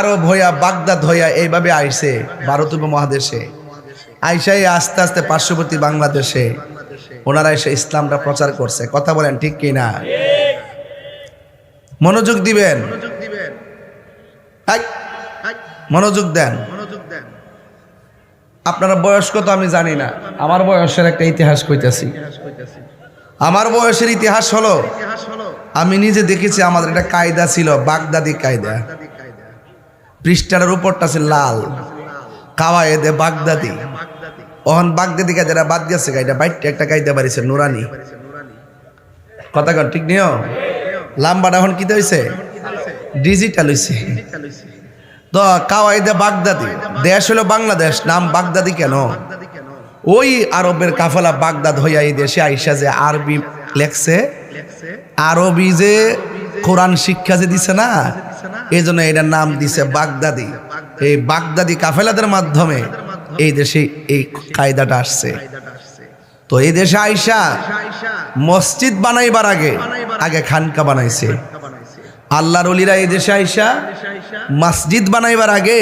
আরব হইয়া বাগদাদ হইয়া এইভাবে আইসে ভারত উপমহাদেশে, আইসাই আস্তে আস্তে পার্শ্ববর্তী বাংলাদেশে ওনারা এসে ইসলামটা প্রচার করছে। কথা বলেন ঠিক কিনা? মনোযোগ দিবেন, মনোযোগ দেন। আপনারা বয়স কত আমি জানি না, আমার বয়সের একটা ইতিহাস কইতেছি। আমার বয়সের ইতিহাস হলো, আমি নিজে দেখেছি আমাদের একটা কায়দা ছিল, বাগদাদি কায়দা। পৃষ্ঠার উপরটা ছিল লাল, কাওয়ায়েদে বাগদাদি। ওহন বাগদাদি কায়দাটা বাদ গেছে, কায়দা বাইটটা একটা কায়দা বাড়িছে নুরানি। কথা কন ঠিক নিও? লাম্বাটা এখন কি হয়েছে? ডিজিটাল হয়েছে। তো কাওয়ায়েদে বাগদাদি, দেশ হলো বাংলাদেশ, নাম বাগদাদি কেন? ওই আরবের কাফেলা বাগদাদ হইয়া এই দেশে আইসা যে আরবি লেখছে, আরবি যে কোরআন শিক্ষা যে দিছে না, এই জন্য এটার নাম দিছে বাগদাদি। এই বাগদাদি কাফেলাদের মাধ্যমে এই দেশে এই কায়দাটা আসছে। তো এই দেশে আইসা মসজিদ বানাইবার আগে আগে খানকা বানাইছে। আল্লাহর ওলিরা এই দেশে আইসা মসজিদ বানাইবার আগে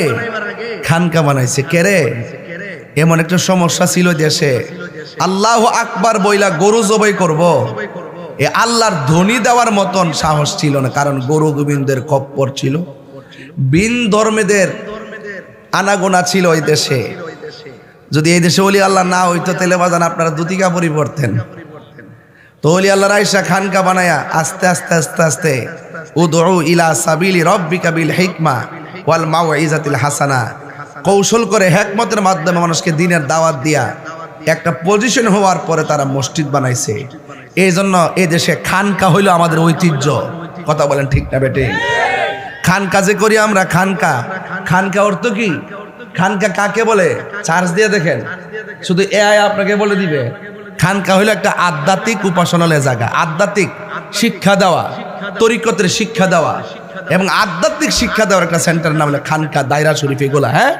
খানকা বানাইছে। কেরে? এমন একটা সমস্যা ছিল দেশে, আল্লাহু আকবার বইলা গরু জবাই করব, এ আল্লাহর ধ্বনি দেওয়ার মতন সাহস ছিল না। কারণ গরু গোবিন্দের খপ্পর ছিল, বিন ধর্মেদের আনাগোনা ছিল ওই দেশে। যদি এই দেশে ওলি আল্লাহ না হইতো তেলে বাজান আপনারা দুটি কাপড়ই পরতেন। তো ওলি আল্লাহর আইসা খানকা বানায়া আস্তে আস্তে আস্তে আস্তে উদউ ইলা সাবিলি রাব্বিকা বিল হিকমা ওয়াল মাউইজাতিল হাসানা, কৌশল করে হিকমতের মাধ্যমে মানুষকে দ্বীনের দাওয়াত দিয়া একটা পজিশন হওয়ার পরে তারা মসজিদ বানাইছে। এই জন্য এই দেশে খানকা হইল আমাদের ঐতিহ্য। কথা বলেন ঠিক না বেটে? খানকা যে করি আমরা, খানকা, খানকা অর্থ কি? খানকা কাকে বলে? চার্জ দিয়ে দেখেন, শুধু এআই আপনাকে বলে দিবে। খানকা হইল একটা আধ্যাত্মিক উপাসনালয় জায়গা, আধ্যাত্মিক শিক্ষা দেওয়া, তরিকতের শিক্ষা দেওয়া এবং আধ্যাত্মিক শিক্ষা দেওয়ার একটা সেন্টার নাম হলো খানকা, দায়রা শরীফ। এগুলা হ্যাঁ,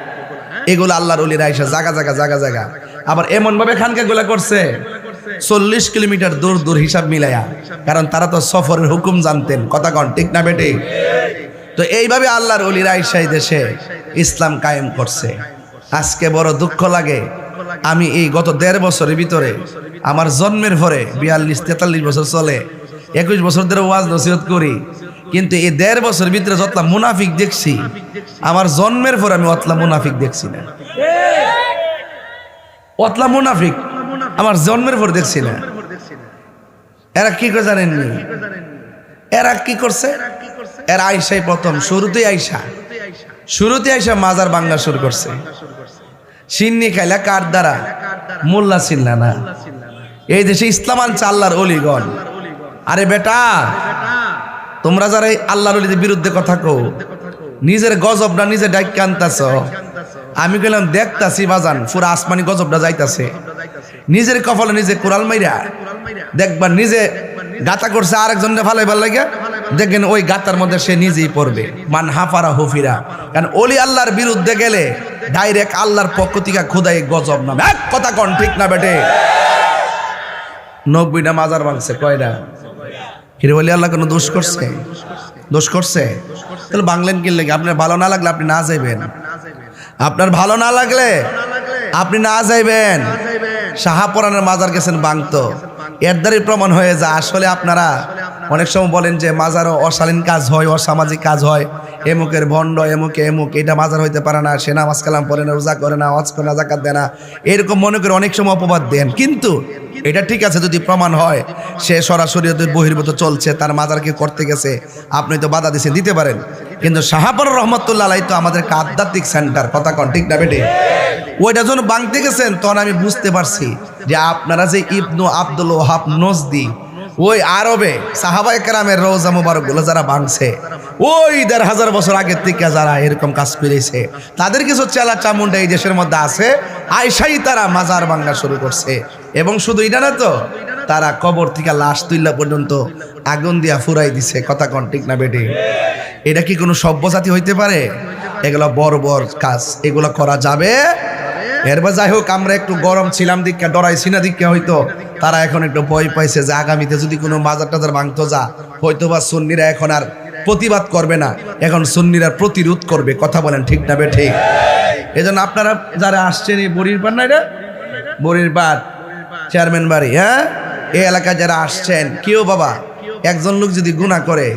এগুলো আল্লাহর ওলিরা আইসা জায়গা জায়গা জায়গা জায়গা আবার এমন ভাবে খানকা গুলা করছে 40 কিলোমিটার দূর দূর হিসাব মিলাইয়া, কারণ তারা তো সফরের হুকুম জানতেন। কথা কন ঠিক না বেটে? তো এইভাবে আল্লাহর ওলিরা আইসা এই দেশে ইসলাম কায়েম করছে। আজকে বড় দুঃখ লাগে, আমি এই গত 1.5 বছরের ভিতরে, আমার জন্মের পরে 42-43 বছর চলে, 21 বছর ধরে ওয়াজ নসিহত করি, কিন্তু এই 1.5 বছরের ভিতরে যতলা মুনাফিক দেখছি, আমার জন্মের পরে আমি অতলা মুনাফিক দেখছি না। অতলা মুনাফিক আমার জন্মের পর দেখছি না। এরা কি করে জানেননি? এরা কি করছে? এরা আইসাই প্রথম শুরুতে আইসা মাজার বাংলা শুরু করছে। সিন্নি খাইলা কার দ্বারা? মোল্লা ছিল্লা না। এই দেশে ইসলাম আনছে আল্লাহর ওলিগণ। আরে বেটা, তোমরা যারা আল্লাহর ওলিদের বিরুদ্ধে কথা কও, নিজের গজবটা নিজে ডাইকে আনতাছ। আমি কইলাম দেখতাছি বাজান, পুরা আসমানি গজবটা যাইতাছে। নিজের কপালে নিজে কোরাল মাইরা দেখবা, নিজে গাতা করছে আরেকজনকে ফালাইবার লাগে, দেখেন ওই গাতার মধ্যে সে নিজেই পড়বে। মান হাফারা হুফিরা। কারণ ওলি আল্লাহর বিরুদ্ধে গেলে ডাইরেক্ট আল্লাহর পক্ষ থেকে খোদাই গজব নামে। এক কথা কন ঠিক না বেটে? 90টা মাজার ভাঙছে। কয়টা? কিরে ওলি আল্লাহ কোনো দোষ করছে? দোষ করছে? তাহলে বাংলেন কি লাগে? আপনার ভালো না লাগলে আপনি না যাইবেন। আপনার ভালো না লাগলে আপনি না যাইবেন। শাহাপুরানের মাজার গেছেন ভাঙতো, এর দ্বারাই প্রমাণ হয়ে যায় আসলে আপনারা অনেক সময় বলেন যে মাজারও অশালীন কাজ হয়, অসামাজিক কাজ হয়, এমুকের ভণ্ড, এমুকে এমুক, এটা মাজার হইতে পারে না, সে নামাজ কালাম পড়ে না, রোজা করে না, ওয়াজ করে না, যাকাত দেয় না, এরকম মনে করে অনেক সময় অপবাদ দেন। কিন্তু এটা ঠিক আছে যদি প্রমাণ হয় সে সরাসরি বহির্ভূত চলছে, তার মাজারকে করতে গেছে, আপনি তো বাধা দিচ্ছেন, দিতে পারেন। কিন্তু শাহাপুর রহমতুল্লাহ আলাইহি তো আমাদের আধ্যাত্মিক সেন্টার। কথা কন ঠিক না বেটে? ওইটা যখন ভাঙতে গেছেন তখন আমি বুঝতে পারছি যে আপনারা যে ইবনু আব্দুল ওয়াহাব নজদি, ওই আরবে সাহাবায়ে কেরামের রওজা মুবারক গুলো যারা ভাঙছে, ওই 1,500 বছর আগের থেকে যারা এরকম কাজ করেছে, তাদের কিছু চেলা চামুন্ডা এই দেশের মধ্যে আছে, আইসাই তারা মাজার ভাঙা শুরু করছে। এবং শুধু এটা না তো, তারা কবর থেকে লাশ তুল্লা পর্যন্ত আগুন দিয়া ফুরাই দিছে। কথা কন ঠিক না বেটে? এটা কি কোনো সভ্যজাতি হইতে পারে? এগুলো বড় বড় কাজ, এগুলো করা যাবে? এরপর যাই হোক, আমরা একটু গরম ছিলাম দীক্ষা, ডরাইছি না দীক্ষা, হয়তো তারা এখন একটু ভয় পাইছে যে আগামীতে যদি কোনো মাজার টাজার ভাঙতো যা, হয়তো বা সুন্নিরা এখন আর প্রতিবাদ করবে না, এখন সুন্নিরা প্রতিরোধ করবে। কথা বলেন ঠিক না ঠিক? এজন্য আপনারা যারা আসছেন এই বড়ির পাড় না, এটা বড়ির পাড় চেয়ারম্যান বাড়ি, হ্যাঁ, এই এলাকায় যারা আসছেন, কেউ বাবা একজন লোক যদি গুনাহ করে,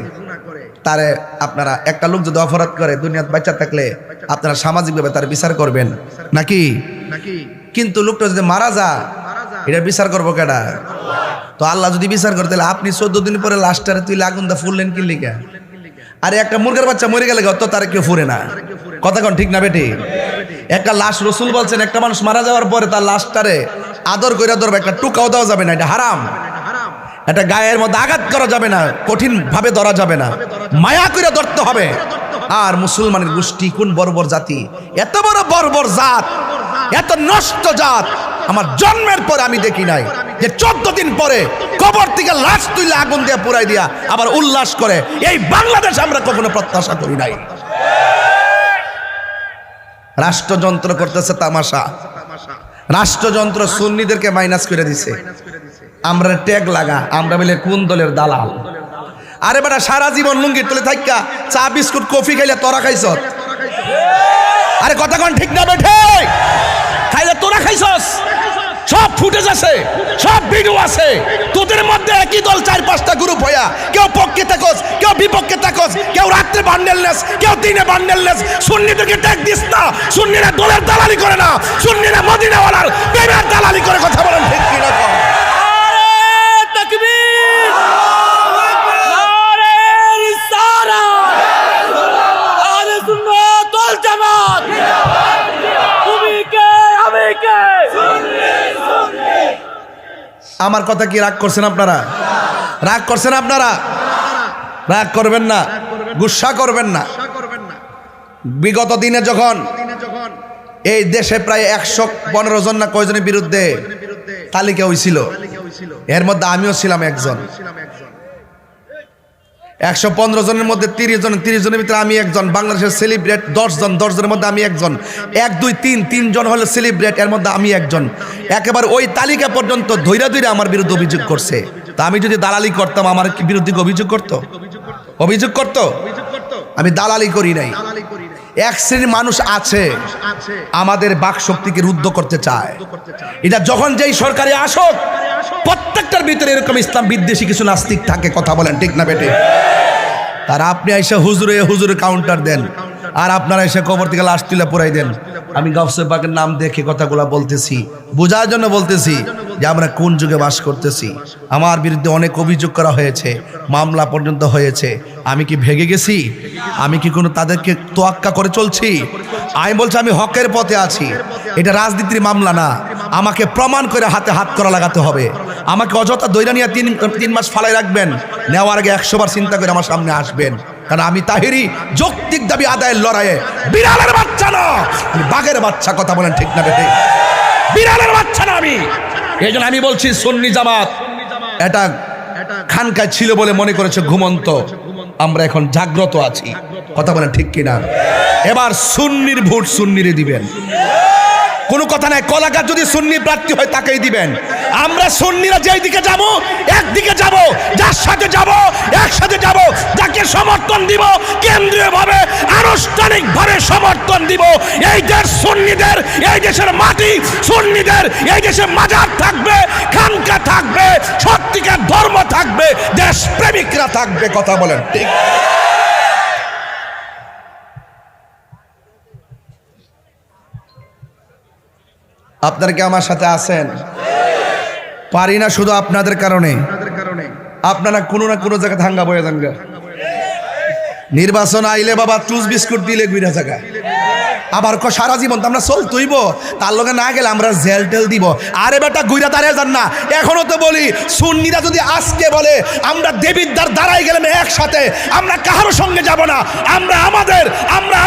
তারে আপনারা একটা লোক যদি অপরাধ করে দুনিয়াত বাচ্চা থাকলে আপনারা সামাজিকভাবে তার বিচার করবেন নাকি? কিন্তু লোকটা যদি মারা যায়, এটা বিচার করবো কেডা? তো আল্লাহ যদি বিচার করে, তাহলে আপনি 14 দিন পরে লাশটারে তুই আগুন দা ফুললেন কি লিগা? আরে একটা মুরগের বাচ্চা মরে গেলে তো তার কেউ ফুরে না। কথা কোন ঠিক না বেটি? একটা লাশ, রসুল বলছেন একটা মানুষ মারা যাওয়ার পরে তার লাশটারে আদর করে ধরবে, একটা টুকাও দেওয়া যাবে না, এটা হারাম। একটা গায়ের মধ্যে আঘাত করা যাবে না, কঠিন ভাবে ধরা যাবে না, মায়া করে ধরতে হবে। আর মুসলমানের গোষ্ঠী কোন বর্বর জাতি, এত বড় বর্বর জাত, এত নষ্ট জাত আমার জন্মের পরে আমি দেখি নাই, যে 14 দিন পরে কবর থেকে লাশ তুলে আগুন দিয়ে পুরাই দিয়া আবার উল্লাস করে। এই বাংলাদেশ আমরা কখনো প্রত্যাশা করি নাই। রাষ্ট্রযন্ত্র করতেছে তামাশা, রাষ্ট্রযন্ত্র সুন্নিদেরকে মাইনাস করে দিছে। আমরা ট্যাগ লাগা, আমরা বলে কোন দলের দালাল। আরে বেটা সারা জীবন লুঙ্গির তলে থাইকা চা বিস্কুট কফি খাইলে তোরা খাইছ? আরে কথা কোন ঠিক না বেঠে? খাইলে তোরা খাইছস? সব ফুটেজ আছে, সব ভিডিও আছে। তোদের মধ্যে একই দল 4-5টা গ্রুপ হইয়া, কেউ পক্ষে থাকস, কেউ বিপক্ষে থাকস, কেউ রাত্রে বান্ডেলনেস, কেউ দিনে বান্ডেলনেস। সুন্নিদেরকে ট্যাগ দিস না। সুন্নিরা দলের দালালি করে না, সুন্নিরা মদিনাওয়ালার প্রেমের দালালি করে। কথা বলেন ঠিক কি না? আমার কথা কি রাগ করছেন আপনারা? রাগ করছেন আপনারা? রাগ করবেন না, গুসা করবেন না। বিগত দিনে যখন এই দেশে প্রায় 115 জন না কয়জনের বিরুদ্ধে তালিকা হয়েছিল, এর মধ্যে আমিও ছিলাম একজন। 115 জনের মধ্যে 30 জনের ভিতরে আমি একজন। বাংলাদেশের সেলিব্রেট 10 জনের মধ্যে আমি একজন। 1, 2, 3 জন হলো সেলিব্রেট, এর মধ্যে আমি একজন। একেবারে ওই তালিকা পর্যন্ত ধৈরা আমার বিরুদ্ধে অভিযোগ করছে। তা আমি যদি দালালি করতাম, আমার কি বিরুদ্ধে অভিযোগ করতো? অভিযোগ করতো? আমি দালালি করি নাই। এক শ্রেণীর মানুষ আছে আমাদের বাক শক্তিকে রুদ্ধ করতে চায়। এটা যখন যেই সরকারে আসুক, প্রত্যেকটার ভিতরে এরকম ইসলাম বিদ্বেষী কিছু নাস্তিক থাকে। কথা বলেন ঠিক না বেটে? তার আপনি এসে হুজুরে কাউন্টার দেন, আর আপনারা এসে কবর থেকে লাশ তুলে পুরাই দেন। আমি গাউসে পাকের নাম দেখে কথাগুলো বলতেছি, বোঝার জন্য বলতেছি যে আমরা কোন যুগে বাস করতেছি। আমার বিরুদ্ধে অনেক অভিযোগ করা হয়েছে, মামলা পর্যন্ত হয়েছে। আমি কি ভেগে গেছি? আমি কি কোনো তাদেরকে তোয়াক্কা করে চলছি? আমি বলছি আমি হকের পথে আছি। এটা রাজনীতির মামলা না। আমাকে প্রমাণ করে হাতে হাত করা লাগাতে হবে। আমাকে অযথা দৈরা নিয়ে 3 মাস ফালাই রাখবেন, নেওয়ার আগে 100 বার চিন্তা করে আমার সামনে আসবেন। কারণ আমি তাহেরি যৌক্তিক দাবি আদায়ের লড়াইয়ে বিড়ালের বাচ্চা না, আমি বাঘের বাচ্চা। কথা বলেন ঠিক না বেটে? বিড়ালের বাচ্চা না আমি। এই জন্য আমি বলছি সুন্নি জামাত এটা খানকায় ছিল বলে মনে করেছে ঘুমন্ত, আমরা এখন জাগ্রত আছি। কথা বলেন ঠিক কিনা? এবার সুন্নির ভোট সুন্নিরে দিবেন, কোনো কথা নাই। কলাকার যদি সুন্নি প্রার্থী হয় তাকেই দিবেন। আমরা সুন্নিরা যেই দিকে যাব, একদিকে যাব, যার সাথে যাব একসাথে যাব, যাকে সমর্থন দিব কেন্দ্রীয়ভাবে আনুষ্ঠানিকভাবে সমর্থন দিব। এই দেশ সুন্নিদের, এই দেশের মাটি সুন্নিদের, এই দেশে মাজার থাকবে, খানকা থাকবে, সত্যিকার ধর্ম থাকবে, দেশ প্রেমিকরা থাকবে। কথা বলেন ঠিক? আপনারা কি আমার সাথে আছেন? পারি না শুধু আপনাদের কারণে। আপনারা কোনো না কোনো জায়গায় হাঙ্গা বয়ে যাঙ্গা। নির্বাচন আইলে বাবা টুস বিস্কুট দিলে গুইরা জায়গা, আবার সারা জীবন তো আমরা চল তুইব, তার লগে না গেলে আমরা জেল টেল দিব। আরে বেটা গুইরা দাঁড়িয়ে যান না। এখনো তো বলি সুন্নিরা যদি আজকে বলে আমরা দেবিদ্বার দাঁড়াই গেলাম একসাথে, আমরা কারোর সঙ্গে যাব না, আমরা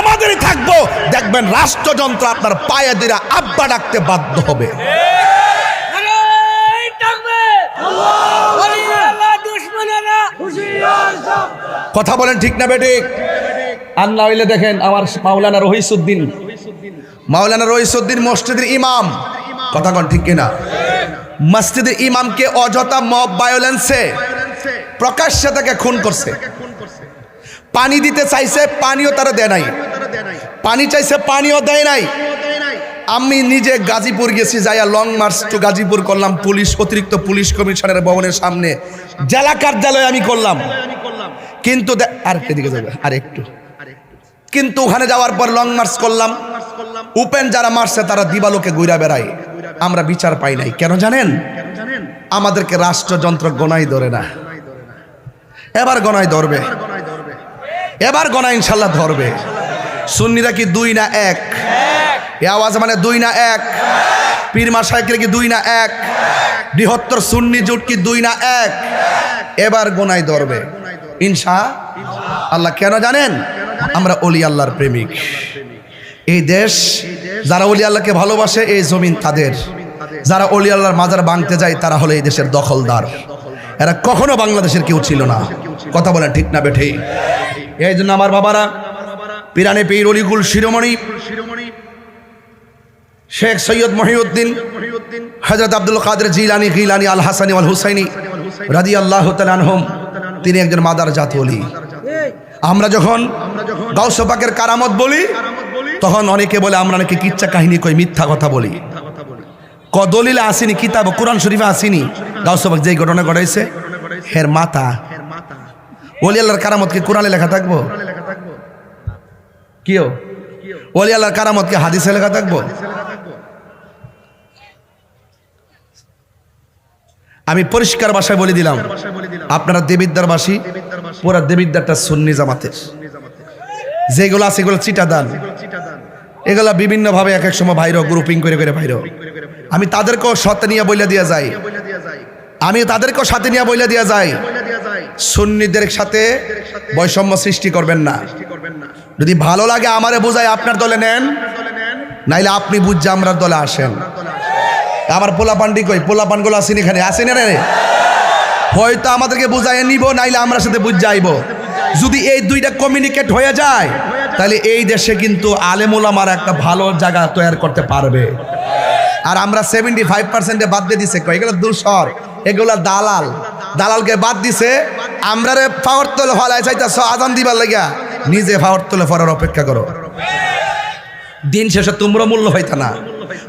আমাদেরই থাকবো, দেখবেন রাষ্ট্রযন্ত্র আপনার পায়ে দিরা আব্বা ডাকতে বাধ্য হবে। কথা বলেন ঠিক না বেঠিক? আল্লাহ হইলে দেখেন আমার মাওলানা রহিসউদ্দিন মসজিদের ইমাম। কথা কন ঠিক কিনা? মসজিদের ইমামকে অযথা মব ভায়োলেন্সে প্রকাশ্যে তাকে খুন করছে। পানি দিতে চাইছে, পানিও তারা দেয় নাই। পানি চাইছে, পানিও দেয় নাই। আমি নিজে গাজীপুর গেছি, যাইয়া লং মার্চ টু গাজীপুর করলাম, পুলিশ অতিরিক্ত পুলিশ কমিশনারের ভবনের সামনে জেলা কার্যালয়ে আমি করলাম। কিন্তু আর এদিকে যাবে আর একটু, কিন্তু ওখানে যাওয়ার পর লং মার্চ করলাম, উপেন যারা মারছে তারা দিবালোকে ঘুরা বেড়ায়, আমরা বিচার পাই নাই। কেন জানেন? আমাদেরকে রাষ্ট্রযন্ত্র গণাই ধরে না। এবার গণাই ধরবে, এবার গণাই ইনশাল্লাহ ধরবে। সুন্নিরা কি 2 না 1? এ আওয়াজ মানে 2 না 1? পীর মাশায়েখরা কি 2 না 1? বৃহত্তর সুন্নি জোট কি 2 না 1? এবার গণাই ধরবে ইনশাআল্লাহ। কেন জানেন? আমরা ওলি আল্লাহর প্রেমিক। এই দেশ যারা ওলি আল্লাহকে ভালোবাসে, এই জমিন তাদের। যারা ওলি আল্লাহর মাজার ভাঙতে যায় তারা হলো এই দেশের দখলদার। এরা কখনো বাংলাদেশের কেউ ছিল না। কথা বলেন ঠিক না বেঠি? এই জন্য আমার বাবারা, পিরানে পীর অলিকুল শিরোমণি শেখ সৈয়দ মহিউদ্দিন হযরত আব্দুল কাদের জিলানী গিলানী আল হাসানী আল হুসাইনী রাদিয়াল্লাহু তাআলা আনহুম, তিনি একজন মাদার জাত ওলি। আমরা যখন গাউস পাকের কারামত বলি তখন অনেকে বলে আমরা নাকি কিচ্ছা কাহিনী কই, মিথ্যা কথা বলি। দলিলে আসেনি, কিতাব কোরআন শরীফে আসেনি গাউস পাক যেই ঘটনা ঘটাইছে হের মাথা। ওলি আল্লাহর কারামত কি কোরআনে লেখা থাকবো? কিও ওলি আল্লাহর কারামত কি হাদিসে লেখা থাকবো? আমি পরিষ্কার ভাষায় বলে দিলাম, আপনারা দেবিদ্দারবাসী, পুরা দেবিদ্দারটা সুন্নি জামাতের। যেগুলো আছে এগুলো চিটাদান, এগুলা বিভিন্ন ভাবে এক এক সময় ভাইরো গ্রুপিং করে করে ভাইরো। আমি তাদেরকেও সাথে নিয়ে বইলা দিয়া যাই, আমি তাদেরকেও সাথে নিয়ে বইলা দিয়া যাই, সুন্নিদের সাথে বৈষম্য সৃষ্টি করবেন না। যদি ভালো লাগে আমারে বুঝাই আপনার দলে নেন, নাইলে আপনি বুঝছে আমরা দলে আসেন। আমার পোলাপান্ডি কই, পোলাপানগুলো আসেন এখানে, আসেন রে। হয়তো আমাদেরকে বুঝাই নিব, নাইলে আমরা সাথে বুঝ যাইব। যদি এই দুইটা কমিউনিকেট হয়ে যায় তাহলে এই দেশে কিন্তু আলেম ওলামার একটা ভালো জায়গা তৈরি করতে পারবে। আর আমরা 75% বাদ দিয়ে দিছে, এগুলো দূষর, এগুলা দালাল, দালালকে বাদ দিছে। আমরা রে পাওয়ার তোলে হলায় চাইতেছ আজান দিবার লাগিয়া, নিজে পাওয়ার তোলে ফরার অপেক্ষা করো। দিন শেষে তোমরা মূল্য হইতা না,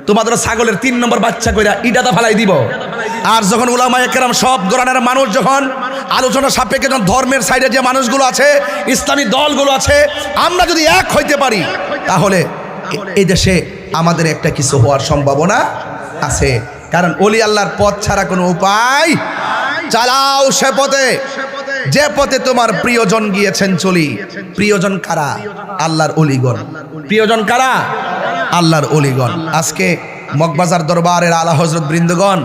তোমাদের ছাগলের 3 নম্বর বাচ্চা কইরা ইটাটা ফালাই দিব। আর যখন উলামায়ে কেরাম সব ধরনের মানুষ যখন আলোচনা সাপেক্ষে যখন ধর্মের সাইডে যে মানুষগুলো আছে, ইসলামী দলগুলো আছে, আমরা যদি এক হইতে পারি তাহলে এই দেশে আমাদের একটা কিছু হওয়ার সম্ভাবনা আছে। কারণ ওলি আল্লাহর পথ ছাড়া কোনো উপায়, চালাও সে পথে যে পথে তোমার প্রিয়জন গিয়েছেন চলি। প্রিয়জন কারা? আল্লাহর ওলিগণ। প্রিয়জন কারা? আল্লাহর ওলিগণ। আজকে মগবাজার দরবারের আলা হযরত বৃন্দগণ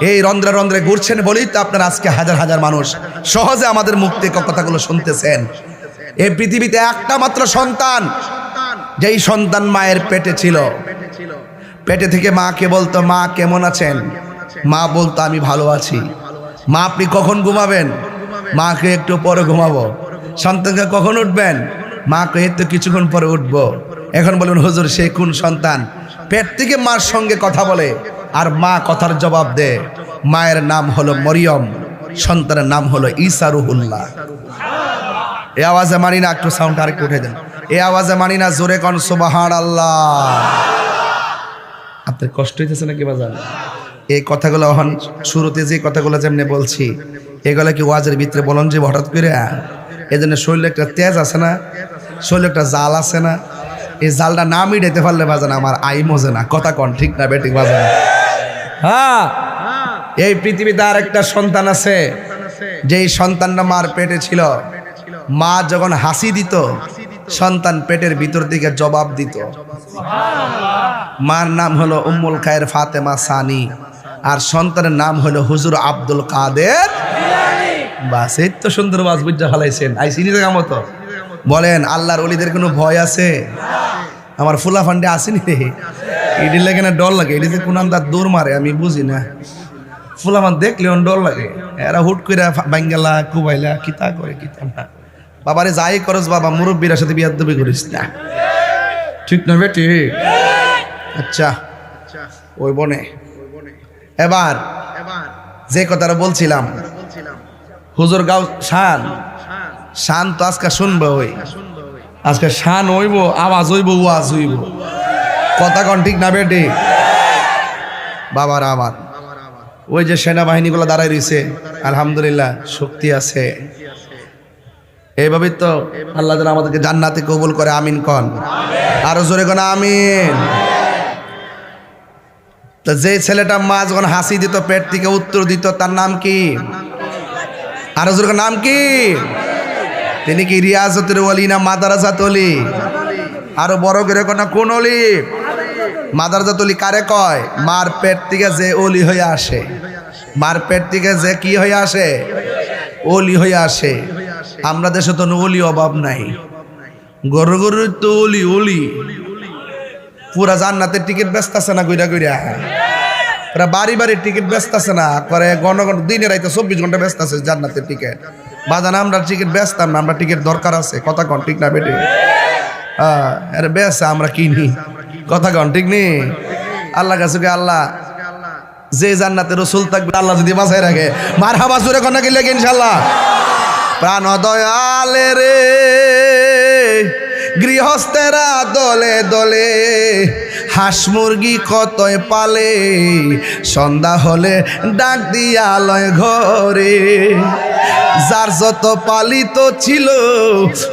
এই রন্ধ্রে রন্ধ্রে ঘুরছেন বলেই তো আপনারা আজকে হাজার হাজার মানুষ সহজে আমাদের মুক্তি কথাগুলো শুনতেছেন। এই পৃথিবীতে একটা মাত্র সন্তান, যেই সন্তান মায়ের পেটে ছিল, পেটে থেকে মাকে বলতো মা কেমন আছেন? মা বলতো আমি ভালো আছি। মা আপনি কখন ঘুমাবেন? মাকে একটু পরে ঘুমাবো। সন্তানকে কখন উঠবেন? মাকে একটু কিছুক্ষণ পরে উঠবো। এখন বলুন হুজুর সে কোন সন্তান পেট থেকে মার সঙ্গে কথা বলে আর মা কথার জবাব দেয়? মায়ের নাম হলো মরিয়ম, সন্তানের নাম হলো ঈসা রুহুল্লাহ। এই আওয়াজে মানি না, একটু সাউন্ড আরেকটু উঠে দেন। এই আওয়াজে মানি না, জোরে কোন সুবহানাল্লাহ। আপনার কষ্ট হইতেছে নাকি বাজান? এই কথাগুলো এখন শুরুতে যে কথাগুলো যেমনি বলছি, এগুলো কি ওয়াজের ভিতরে বলুন যে হঠাৎ করে? এই জন্য শরীরে একটা তেজ আছে না, শরীরে একটা জাল আছে না, এই জালটা না মিটাইতে পারলে বাজান আমার আই মজে না। কথা কন ঠিক না বেঠিক বাজান? হ্যাঁ, এই পৃথিবীতে আর একটা সন্তান আছে, যেই সন্তানটা মার পেটে ছিল। মা যখন হাসি দিত, সন্তান পেটের ভিতর দিকে জবাব দিত। মার নাম হলো উম্মুল খায়ের ফাতেমা সানি, আর সন্তানের নাম হলো হুজুর আব্দুল কাদের। বাস এই তো সুন্দর বাস বুঝা ফেলাইছেন। আইসিনি জায়গা মতো বলেন আল্লাহর ওলিদের কোনো ভয় আছে? আমার ফুলা ফান্ডে আসেনি রে, এটির লাগে না ডর লাগে। এটিতে কোন তার দৌড় মারে আমি বুঝি না। ফুলামান দেখলে ডর লাগে, এরা হুট করে বাঙ্গালা কুবাইলা কিতা করে কিতা না। বাবারে যাই করস বাবা, মুরব্বীর সাথে বিয়াদবি করিস না, ঠিক না বেটি? আচ্ছা ওই বনে এবার যে কথাটা বলছিলাম, হুজুর গাও শান শান তো আজকে শুনবো, ওই আজকে শান হইব, আওয়াজ হইব, ওয়াজ হইব। কথা কন ঠিক না বেটি? বাবার আমার ওই যে সেনাবাহিনীগুলো দাঁড়াই রয়েছে, আলহামদুলিল্লাহ শক্তি আছে। এইভাবে তো আল্লাহ যেন আমাদেরকে জান্নাতে কবুল করে, আমিন কন। আরো জোরে কোন আমিন। তো যে ছেলেটা মা যখন হাসি দিত, পেট থেকে উত্তর দিত, তার নাম কি? আরো জোরে নাম কি? তিনি কি রিয়াজতের ওলি না মাদারাজাত ওলি? আরো বড় করে কোন ওলি? মাদারাজাত ওলি কারে কয়? মার পেট থেকে যে ওলি হয়ে আসে, মার পেট থেকে যে কি হয়ে আসে? ওলি হয়ে আসে। আমরা দেশে তো ওলি অভাব নাই, গরু গরু তো ওলি ওলি। পুরা জান্নাতের টিকিট ব্যস্ত আছে না, গুইরা গুইরা পুরা বাড়ি বাড়ির টিকিট ব্যস্ত আছে না, করে ঘন ঘন দিনে রাইতে 24 ঘন্টা ব্যস্ত আছে জান্নাতের টিকিট। বাজান আমরা টিকিট বেচতাম না, আমরা টিকিট দরকার আছে। কথা কন ঠিক না বেটি? আরে বেশ আমরা কিনি। কথা কন ঠিক নেই? আল্লাহ কাছে আল্লাহ যে জান্নাতে রসুল থাকবে আল্লাহ যদি বাঁচাই রাখে, মারহাবা জোরে কোন কি লেগে ইনশাআল্লাহ। প্রাণ দয়ালে রে গৃহস্থেরা দলে দলে, হাঁস মুরগি কতই পালে, সন্ধ্যা হলে ডাক দিয়া লয় ঘরে। যার যত পালিত ছিল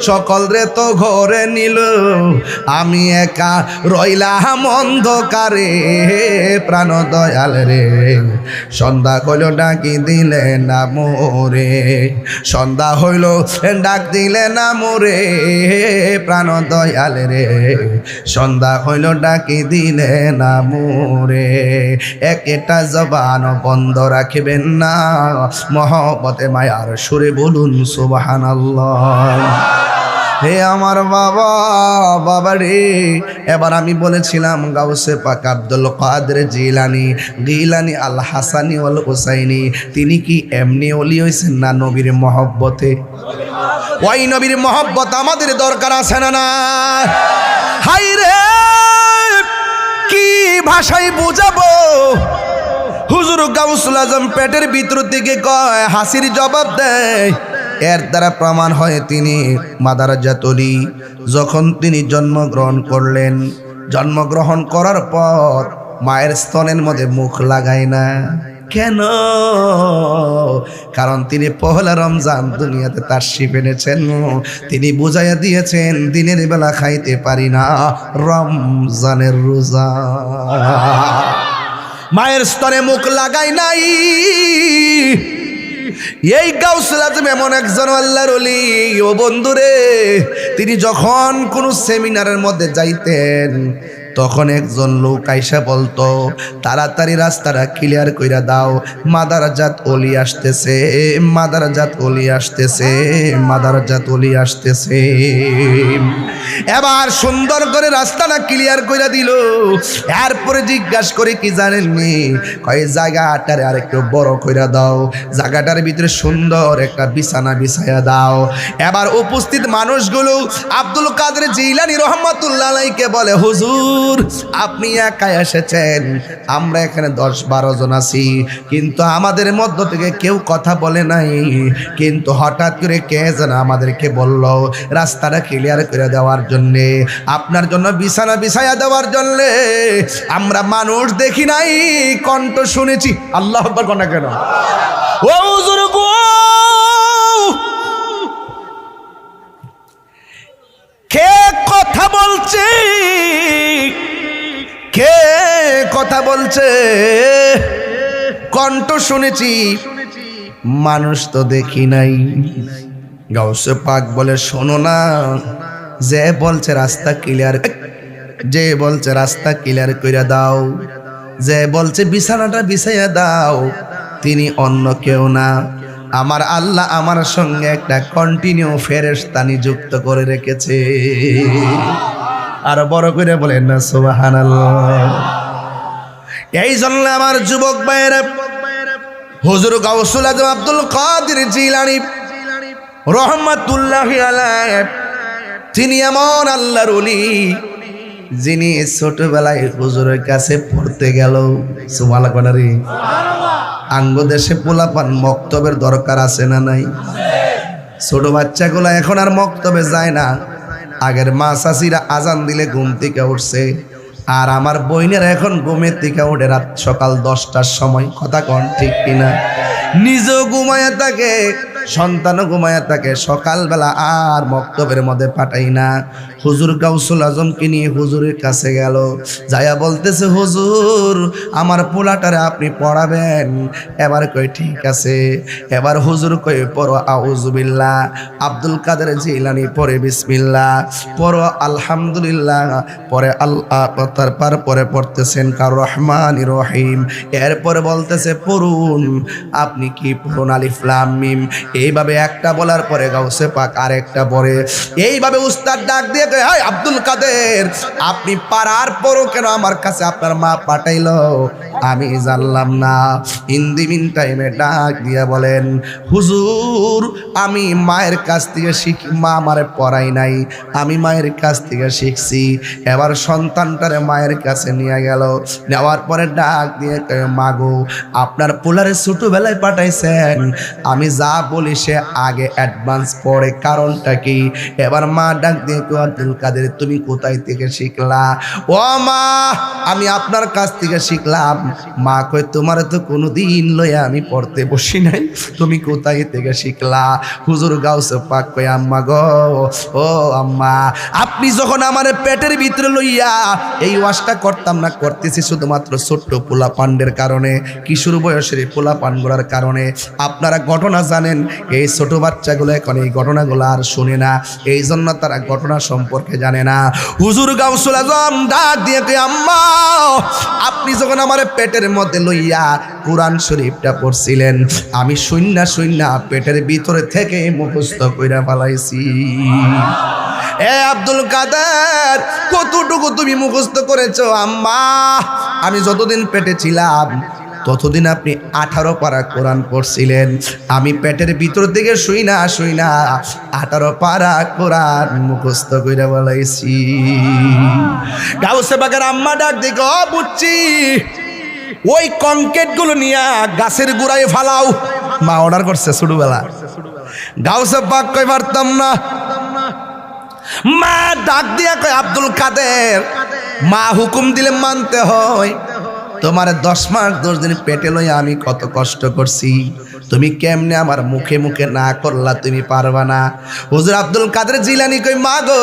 সকল রে তো ঘরে নিল, আমি একা রইলাম অন্ধকারে। প্রাণ দয়াল রে সন্ধ্যা হইল ডাকি দিলে না মোরে, সন্ধ্যা হইল ডাক দিলে না মোরে। প্রাণ দয়াল রে সন্ধ্যা হইল ডাকি দিলে না মোরে। একটা জবান বন্ধ রাখবেন না, মহব্বতে মায়ার সুরে বলুন সুবহানাল্লাহ। হে আমার বাবা, বাবা রে। এবার আমি বলেছিলাম গাউসে পাক আব্দুল কাদের জিলানী, গিলানী আল হাসানি ওয়াল হুসাইনি, তিনি কি এমনি ওলি হইছেন না নবীর মহব্বতে? ওই নবীর মহব্বত আমাদের দরকার আছে না না? হাই রে কি ভাষায় বুঝাবো? হুজুর গাউসুল আজম পেটের ভিতর থেকে কয়, হাসির জবাব দেয়। এর দ্বারা প্রমাণ হয় তিনি মাদারাজাত ওলি। যখন তিনি জন্মগ্রহণ করলেন, জন্মগ্রহণ করার পর মায়ের স্তনের মধ্যে মুখ লাগায় না। কেন? কারণ তিনি পহেলা রমজান দুনিয়াতে তাশরিফ এনেছেন। তিনি বুঝাইয়া দিয়েছেন দিনের বেলা খাইতে পারি না, রমজানের রোজা। মায়ের স্তনে মুখ লাগাই নাই। এই গাউসুল আজম এমন একজন আল্লাহর ওলি। ও বন্ধুরে, তিনি যখন কোনো সেমিনারের মধ্যে যাইতেন, তখন একজন লোক আইসা বলতো, তাড়াতাড়ি রাস্তাটা ক্লিয়ার কইরা দাও, মাদারাজাত ওলি আসতেছে, মাদারাজাত ওলি আসতেছে, মাদারাজাত ওলি আসতেছে। এবার সুন্দর করে রাস্তাটা ক্লিয়ার কইরা দিল। এরপরে জিজ্ঞাসা করে কি জানেননি? কয় জায়গাটারে আরেকটু বড় কইরা দাও, জায়গাটার ভিতরে সুন্দর একটা বিছানা বিছায়া দাও। এবার উপস্থিত মানুষগুলো আব্দুল কাদের জিলানী রহমাতুল্লাহ আলাইহিকে বলে, হুজুর আপনি একা এসেছেন, আমরা এখানে 10-12 জন আছি, কিন্তু আমাদের মধ্য থেকে কেউ কথা বলে নাই। কিন্তু হঠাৎ করে কে যেন আমাদেরকে বলল রাস্তাটা ক্লিয়ার করে দেওয়ার জন্যে, আপনার জন্য বিছানা বিছায়া দেওয়ার জন্যে। আমরা মানুষ দেখি নাই, কণ্ঠ শুনেছি। আল্লাহু আকবার কোন কেন? ও হুজুর গো, কে কথা বলছে? কে কথা বলছে? কণ্ঠ শুনেছি, মানুষ তো দেখি নাই। গাউসে পাক বলে, শোনো না, যে বলছে রাস্তা ক্লিয়ার, যে বলছে রাস্তা ক্লিয়ার কইরা দাও, যে বলছে বিছানাটা বিছাইয়া দাও, তিনি অন্য কেউ না, আমার আল্লাহ আমার সঙ্গে একটা কন্টিনিউ ফেরেশতা নিযুক্ত করে রেখেছে। আর বড় করে বলেন না সুবহানাল্লাহ। এই জন্য আমার যুবক ভাইয়েরা, হুজুর গাউসুল আজম আব্দুল কাদের জিলানী রহমাতুল্লাহি আলাইহি, তিনি এমন আল্লাহর ওলি যিনি ছোটবেলায় হুজুরের কাছে পড়তে গেল। সুবহানাল্লাহ। আঙ্গ দেশে পোলাপান মক্তবের দরকার আছে না নাই? ছোট বাচ্চাগুলো এখন আর মক্তবে যায় না। আগের মা চাচিরা আজান দিলে ঘুম থেকে উঠছে, আর আমার বইনের এখন ঘুমের থেকে ওঠে রাত সকাল 10টার সময়। কথা কন ঠিক কিনা? নিজেও ঘুমায়া থাকে, সন্তানও ঘুমায়া থাকে। সকালবেলা আর মক্তবের মধ্যে পাঠাই না। হুজুর গাউসুল আজমকে নিয়ে হুজুরের কাছে গেল, যায়া বলতেছে, হুজুর আমার পোলাটারে আপনি পড়াবেন। এবার কই ঠিক আছে। এবার হুজুর কই পড়ো আউযুবিল্লাহ, আব্দুল কাদের জিলানী পড়ে বিসমিল্লাহ, পড়ো আলহামদুলিল্লাহ, পরে আল্লাহ, তারপরে পড়তেছেন কার রহমানির রহিম। এরপরে বলতেছে পড়ুন, আপনি কি পড়ুন আলিফ লাম মিম। এইভাবে একটা বলার পরে গাউসে পাক আরেকটা পড়ে। এইভাবে উস্তাদ ডাক দিয়ে কয়, হাই আব্দুল কাদের, আপনি পারার পরও কেন আমার কাছে আপনার মা পাঠাইলো? আমি জানলাম না। ইন দি মিন টাইমে ডাক দিয়া বলেন, হুজুর আমি মায়ের কাছ থেকে শিখি, মা আমারে পড়াই নাই, আমি মায়ের কাছ থেকে শিখছি। এবার সন্তানটারে মায়ের কাছে নিয়ে গেল, নেওয়ার পরে ডাক দিয়ে কয়, মা গো আপনার পোলারে ছোটবেলায় পাঠাইছেন, আমি যা বলি সে আগে অ্যাডভান্স পড়ে, কারণটা কি? এবার মা ডাক দিয়ে কয়, আব্দুল কাদের তুমি কোথায় থেকে শিখলা? ও মা আমি আপনার কাছ থেকে শিখলাম। মা কয়, তোমার তো কোনোদিন লইয়া আমি পড়তে বসি নাই, তুমি কোথায় থেকে শিখলা? হুজুর গাউসে পাক কয়, আম্মা গো, ও আম্মা আপনি যখন আমার পেটের ভিতরে লইয়া এই ওয়াজটা করতাম না, করতেছি শুধুমাত্র ছোট্ট পোলা পান্ডের কারণে, কিশোর বয়সের পোলা পান্ডার কারণে। আপনারা ঘটনা জানেন, এই ছোট বাচ্চাগুলো এখন এই ঘটনাগুলো আর শুনে না, এই জন্য তারা ঘটনা সম্পর্কে জানে না। হুজুর গাউসুল আজম ডাক দিয়ে কয়, আম্মা আপনি যখন আমার পেটের মধ্যে লইয়া কোরআন শরীফটা পড়ছিলেন, আমি শূন্য শূন্য পেটের ভিতরে থেকে মুখস্থ কইরা ফেলাইছি। এ আব্দুল কাদের কতটুকু তুমি মুখস্থ করেছো? আম্মা আমি যতদিন পেটে ছিলাম ততদিন আপনি 18 পারা কোরআন পড়ছিলেন, আমি পেটের ভিতর থেকে শুই না 18 পারা কোরআন মুখস্থ কইরা বলাইছি। গাউসে পাকের আম্মা ডাক দিকে, ও বুঝছি ওই কংক্রিট গুলো নিয়ে গাছের গোড়ায় ফালাও। মা অর্ডার করছে ছোটবেলা। গাউসে পাক কই পারতাম না। মা ডাক দিয়া কয়, আব্দুল কাদের মা হুকুম দিলে মানতে হয়। তোমার 10 মাস 10 দিন পেটে লইয়া আমি কত কষ্ট করছি, তুমি কেমনে আমার মুখে মুখে না করলা? তুমি পারবা না। হুজুর আব্দুল কাদের জিলানী কই, মা গো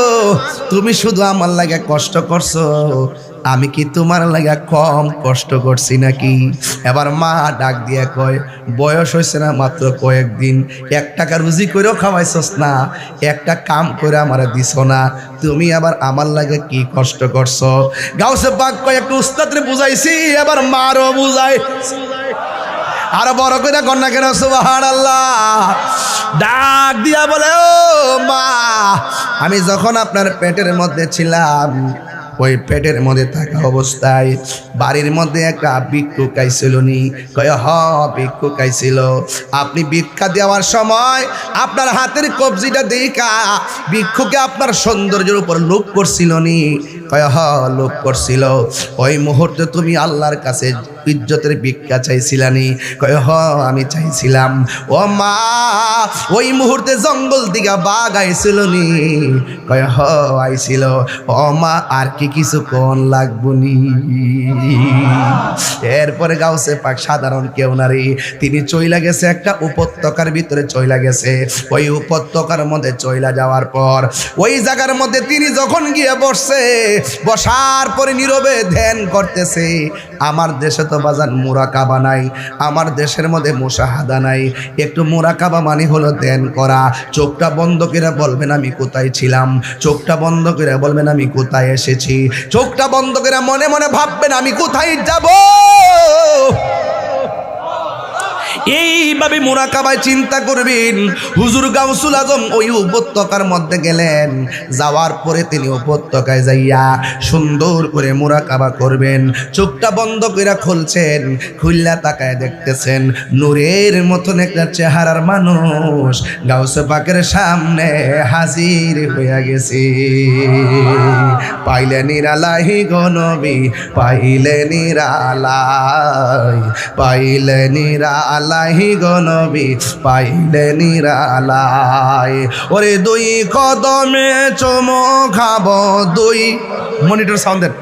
তুমি শুধু আমার লাগে কষ্ট করছো, আমি কি তোমার লাগা কম কষ্ট করছি নাকি? এবার মা ডাক দিয়া কয়, বয়স হয়েছে না মাত্র কয়েকদিন, 1 টাকা রুজি করেও খাওয়াইছস না, একটা কাম করে আমার দিছ না, তুমি আবার আমার লাগে কি কষ্ট করছো? গাউসে পাক কয়, একটু উস্তাদরে বুঝাইছি, এবার মারও বুঝাই। আরো বড় করে কন্যা কেন? সুবহানাল্লাহ। ডাক দিয়া বলে, ও মা আমি যখন আপনার পেটের মধ্যে ছিলাম, ওই পেটের মধ্যে থাকা অবস্থায় বাড়ির মধ্যে একটা ভিক্ষুক আইছিল নি? কয় হ ভিক্ষুক আইছিল। আপনি ভিক্ষা দেওয়ার সময় আপনার হাতের কবজিটা দেখা ভিক্ষুকে আপনার সৌন্দর্যের উপর লোভ করছিল নি? কয় হ লোভ করছিল। ওই মুহূর্তে তুমি আল্লাহর কাছে ইজ্জতের ভিক্ষা চাইছিলানি? কয় হ আমি চাইছিলাম। ও মা ওই মুহূর্তে জঙ্গল থেকে বাঘ আইছিল নি? কয় হ আইছিল। ও মা আর কি কিছু কোন লাগবনি? এরপরে গাউসে পাক সাধারণ কেউ নারী, তিনি চইলা গেছে একটা উপত্যকার ভিতরে চইলা গেছে। ওই উপত্যকার মধ্যে চইলা যাওয়ার পর ওই জায়গার মধ্যে তিনি যখন গিয়ে বসছে, বসার পরে নীরবে ধ্যান করতেছে। আমার দেশে তো বাজান মুরাকাবা নাই, আমার দেশের মধ্যে মুশাহাদা নাই। একটু মুরাকাবা মানে হলো ধ্যান করা। চোখটা বন্ধ করে বলবেন আমি কোথায় ছিলাম, চোখটা বন্ধ করে বলবেন আমি কোথায় এসেছি, চোখটা বন্ধ করে মনে মনে ভাববেন আমি কোথায় যাব। এইভাবে মুরাকাবায় চিন্তা করবেন। হুজুর গাউসুল আজম ওই উপত্যকার মধ্যে গেলেন, যাওয়ার পরে তিনি উপত্যকায় যাইয়া সুন্দর করে মুরাকাবা করবেন। চোখটা বন্ধ করে খুলছেন, খুললা তাকায় দেখতেছেন নূরের মতন একটা চেহারার মানুষ গাউসে পাকের সামনে হাজির হইয়া গেছে। পাইলে নিরালাই গো নবী, পাইলে নিরালাই, পাইলে নিরালাই নিরালাই গো নবী পাইলে নিরালাই। ওরে দুই কদমে চুমো খাবো, দুই মনিটর সাউন্ড দেন,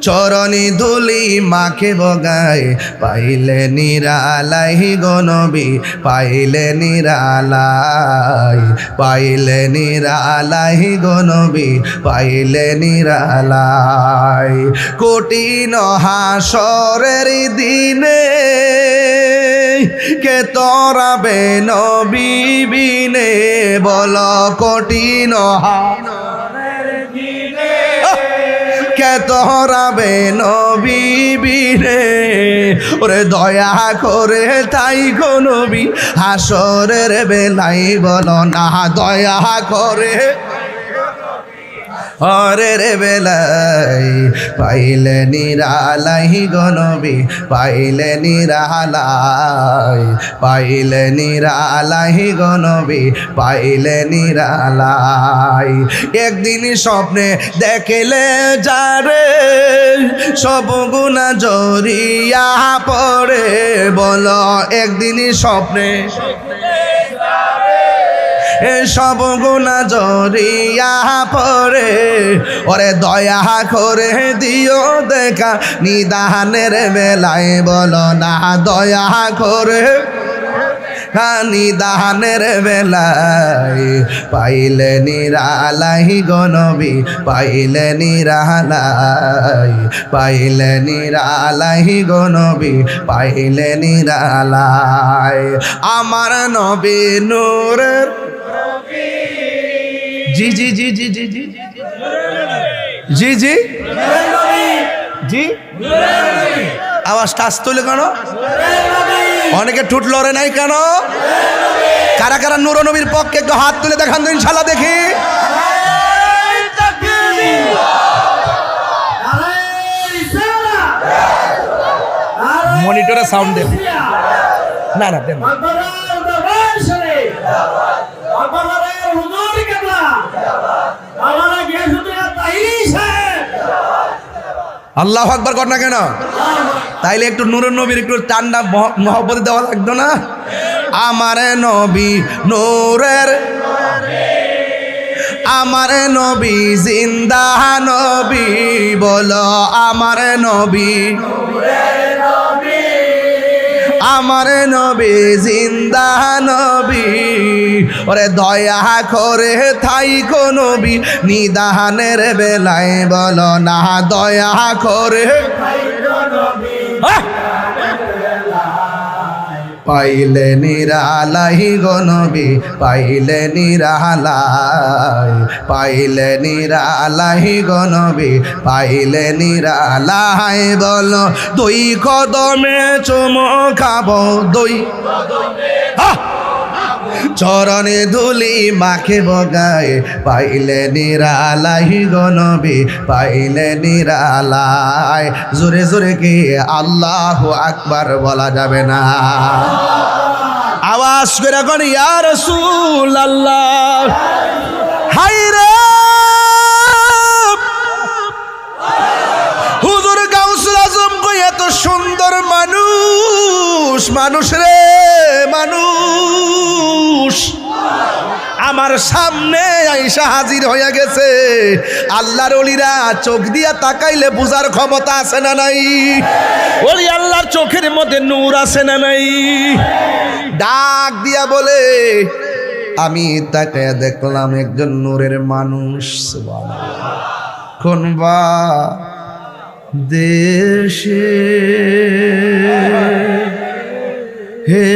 চরণি ধুলি মাখে বগায় পাইলে নিরালাই গো নবী পাইলে নিরালাই, পাইলে নিরালাই গো নবী পাইলে নিরালাই। কঠিন হাসরের দিনে কে তরাবে নবী বিনে, বল কঠিন কে তরাবে নবী বিনে। ওরে দয়া করে তাই গো নবী হাসরের বেলাই বলো না, দয়া করে হরের বেলাই পাইলে নিরালাই গো নবী পাইলে নিরালাই, পাইলে নিরালাই গো নবী পাইলে নিরালাই। একদিন স্বপ্নে দেখলে যারে সব গুনাহ জড়িয়া পড়ে, বলো একদিন স্বপ্নে সব গুনাহ জড়িয়া পড়ে। ওরে দয়া করে দিও দেখা নিদানের বেলায় বলো না, দয়া করে নিদানের বেলায় পাইলে নিরালাই গো নবী পাইলে নিরালাই, পাইলে নিরালাই গো নবী পাইলে নিরালাই। আমার নবী নূরের জি জি জি জি জি জি জি জি জি আওয়াজ টাচ তুলে কেন? অনেকে ঠুট লড়ে নাই কেন? কারা কারা নূর নবীর পক্ষে একটু হাত তুলে দেখান তো ইনশাল্লাহ দেখি। মনিটরে সাউন্ড দেন না না দেন আল্লাহু আকবার কর না কেন? তাইলে একটু নূরের নবীর একটু টান্ডা মহব্বত দেওয়া লাগতো না? আমার নবী নূরের, আমার নবী জিন্দা নবী, বলো আমার নবী, আমার নবী জিন্দা নবী। ওরে দয়া করে থাই গো নবী নিদানের বেলায় বলো না, দয়া করে পাইলে নিরালাই গো নবী পাইলে নিরালাই, পাইলে নিরালাই গো নবী পাইলে নিরালাই। বলো দুই কদমে চুমো খাবো, দুই চরণে ধুলি মাখে বগায় পাইলে নিরালাই গো নবী পাইলে নিরালাই। জোরে জোরে কি আল্লাহু আকবার বলা যাবে না? আওয়াজ করে কোন ইয়া রাসূলুল্লাহ। হাই রে হুজুর গাউসুল আজম কই এত সুন্দর মানুষ, মানুষ রে মানুষ আমার সামনে আইসা হাজির হয়ে গেছে। আল্লাহর ওলিরা চোখ দিয়া তাকাইলে বুঝার ক্ষমতা আছে না নাই? ওলি আল্লাহর চোখের মধ্যে নূর আছে না নাই? ডাক দিয়া বলে আমি তাকায়া দেখলাম একজন নূরের মানুষ। সুবহানাল্লাহ। কোন বা দেশে হে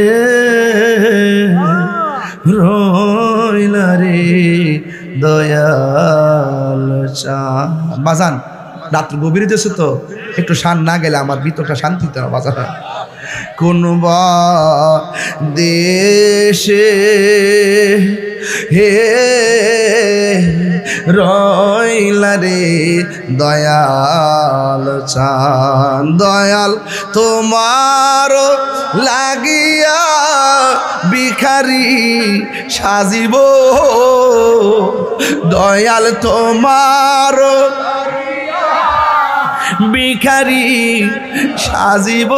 রইলা রে দয়াল বাজান, রাত্র গভীর দেশে তো একটু শান না গেলে আমার ভিতরটা শান্তিতে না বাজান। কোন দেশে হে রইলা রে দয়াল চান, দয়াল তোমার লাগিয়া ভিখারি সাজিব, দয়াল তোমার ভিখারি সাজিব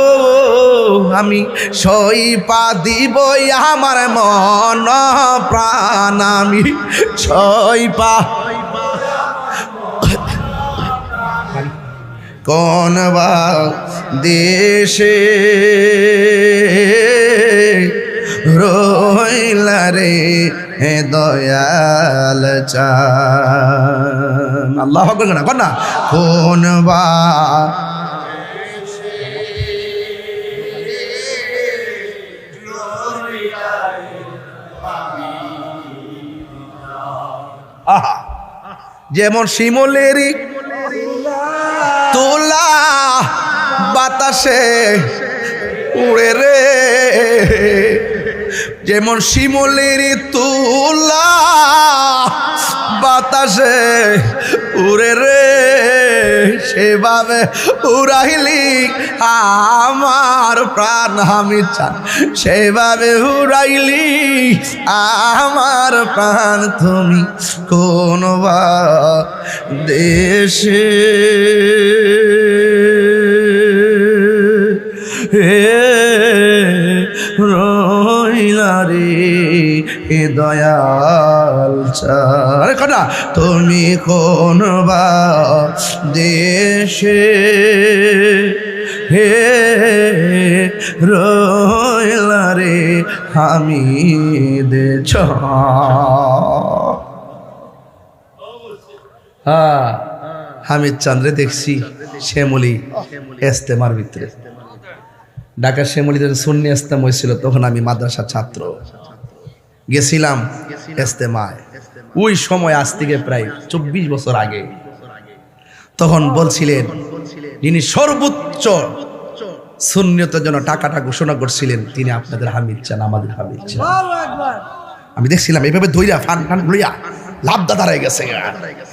আমি সইপা দিব আমার মন প্রাণ আমি সইপা কোন বা দেশে রইলা রে দয়াল চান আল্লাহু আকবার না কোন না কোন বা আহা যেমন শিমুলেরই তোলা বাতাসে উড়ে রে যেমন শিমুলের তুলা বাতাসে উড়ে রে সেভাবে উড়াইলি আমার প্রাণ আমি চান সেভাবে উড়াইলি আমার প্রাণ তুমি কোন বা দেশে রইলা রে এ দয়াল চার কথা তুমি কোন বা দেশে হে রইলা রে আমি দেছ হামিদ চান্দ্রে দেখছি শ্যামলী ইস্তেমার ভিতরে ঢাকা শ্যামলীতে সুন্নি ইস্তেমা হয়েছিল তখন আমি মাদ্রাসা ছাত্র গেছিলাম ইস্তেমায় ওই সময় আজ থেকে প্রায় 24 বছর আগে তখন বলছিলেন যিনি সর্বোচ্চ সুন্নিয়তের জন্য টাকাটা ঘোষণা করছিলেন তিনি আপনাদের হামিদ চান আমাদের হামিদ চান আমি দেখছিলাম এইভাবে ধইরা ফান ফান লইয়া লাভদা দাঁড়ায় গেছে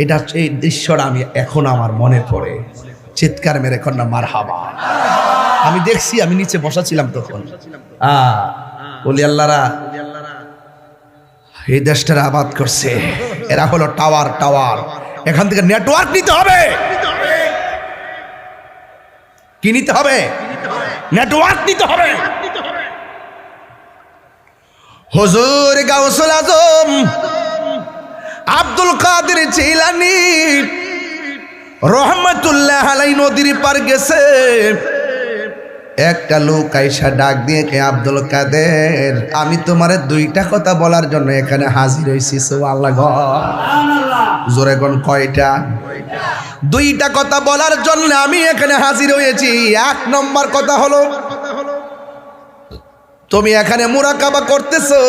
এটা এই দৃশ্যটা আমি এখন আমার মনে পড়ে চিৎকার মেরে কন্যা মারহাবা আমি দেখছি আমি নিচে বসা ছিলাম তখন বলি আল্লাহরা এই দেশটার আবাদ করছে এরা হলো টাওয়ার টাওয়ার এখান থেকে নেটওয়ার্ক নিতে হবে কি নিতে হবে নেটওয়ার্ক নিতে হবে হুজুর গাউসুল আজম আব্দুল কাদের জিলানী রহমাতুল্লাহ আলাইহি নদীর পার গেছে একটা লোক আইসা ডাক দিয়ে কে আব্দুল কাদের আমি তোমারে দুইটা কথা বলার জন্য এখানে হাজির হইছি সুবহানাল্লাহ জোরে কোন কয়টা দুইটা কথা বলার জন্য আমি এখানে হাজির হয়েছি এক নম্বর কথা হলো তুমি এখানে মুরাকাবা করতেছো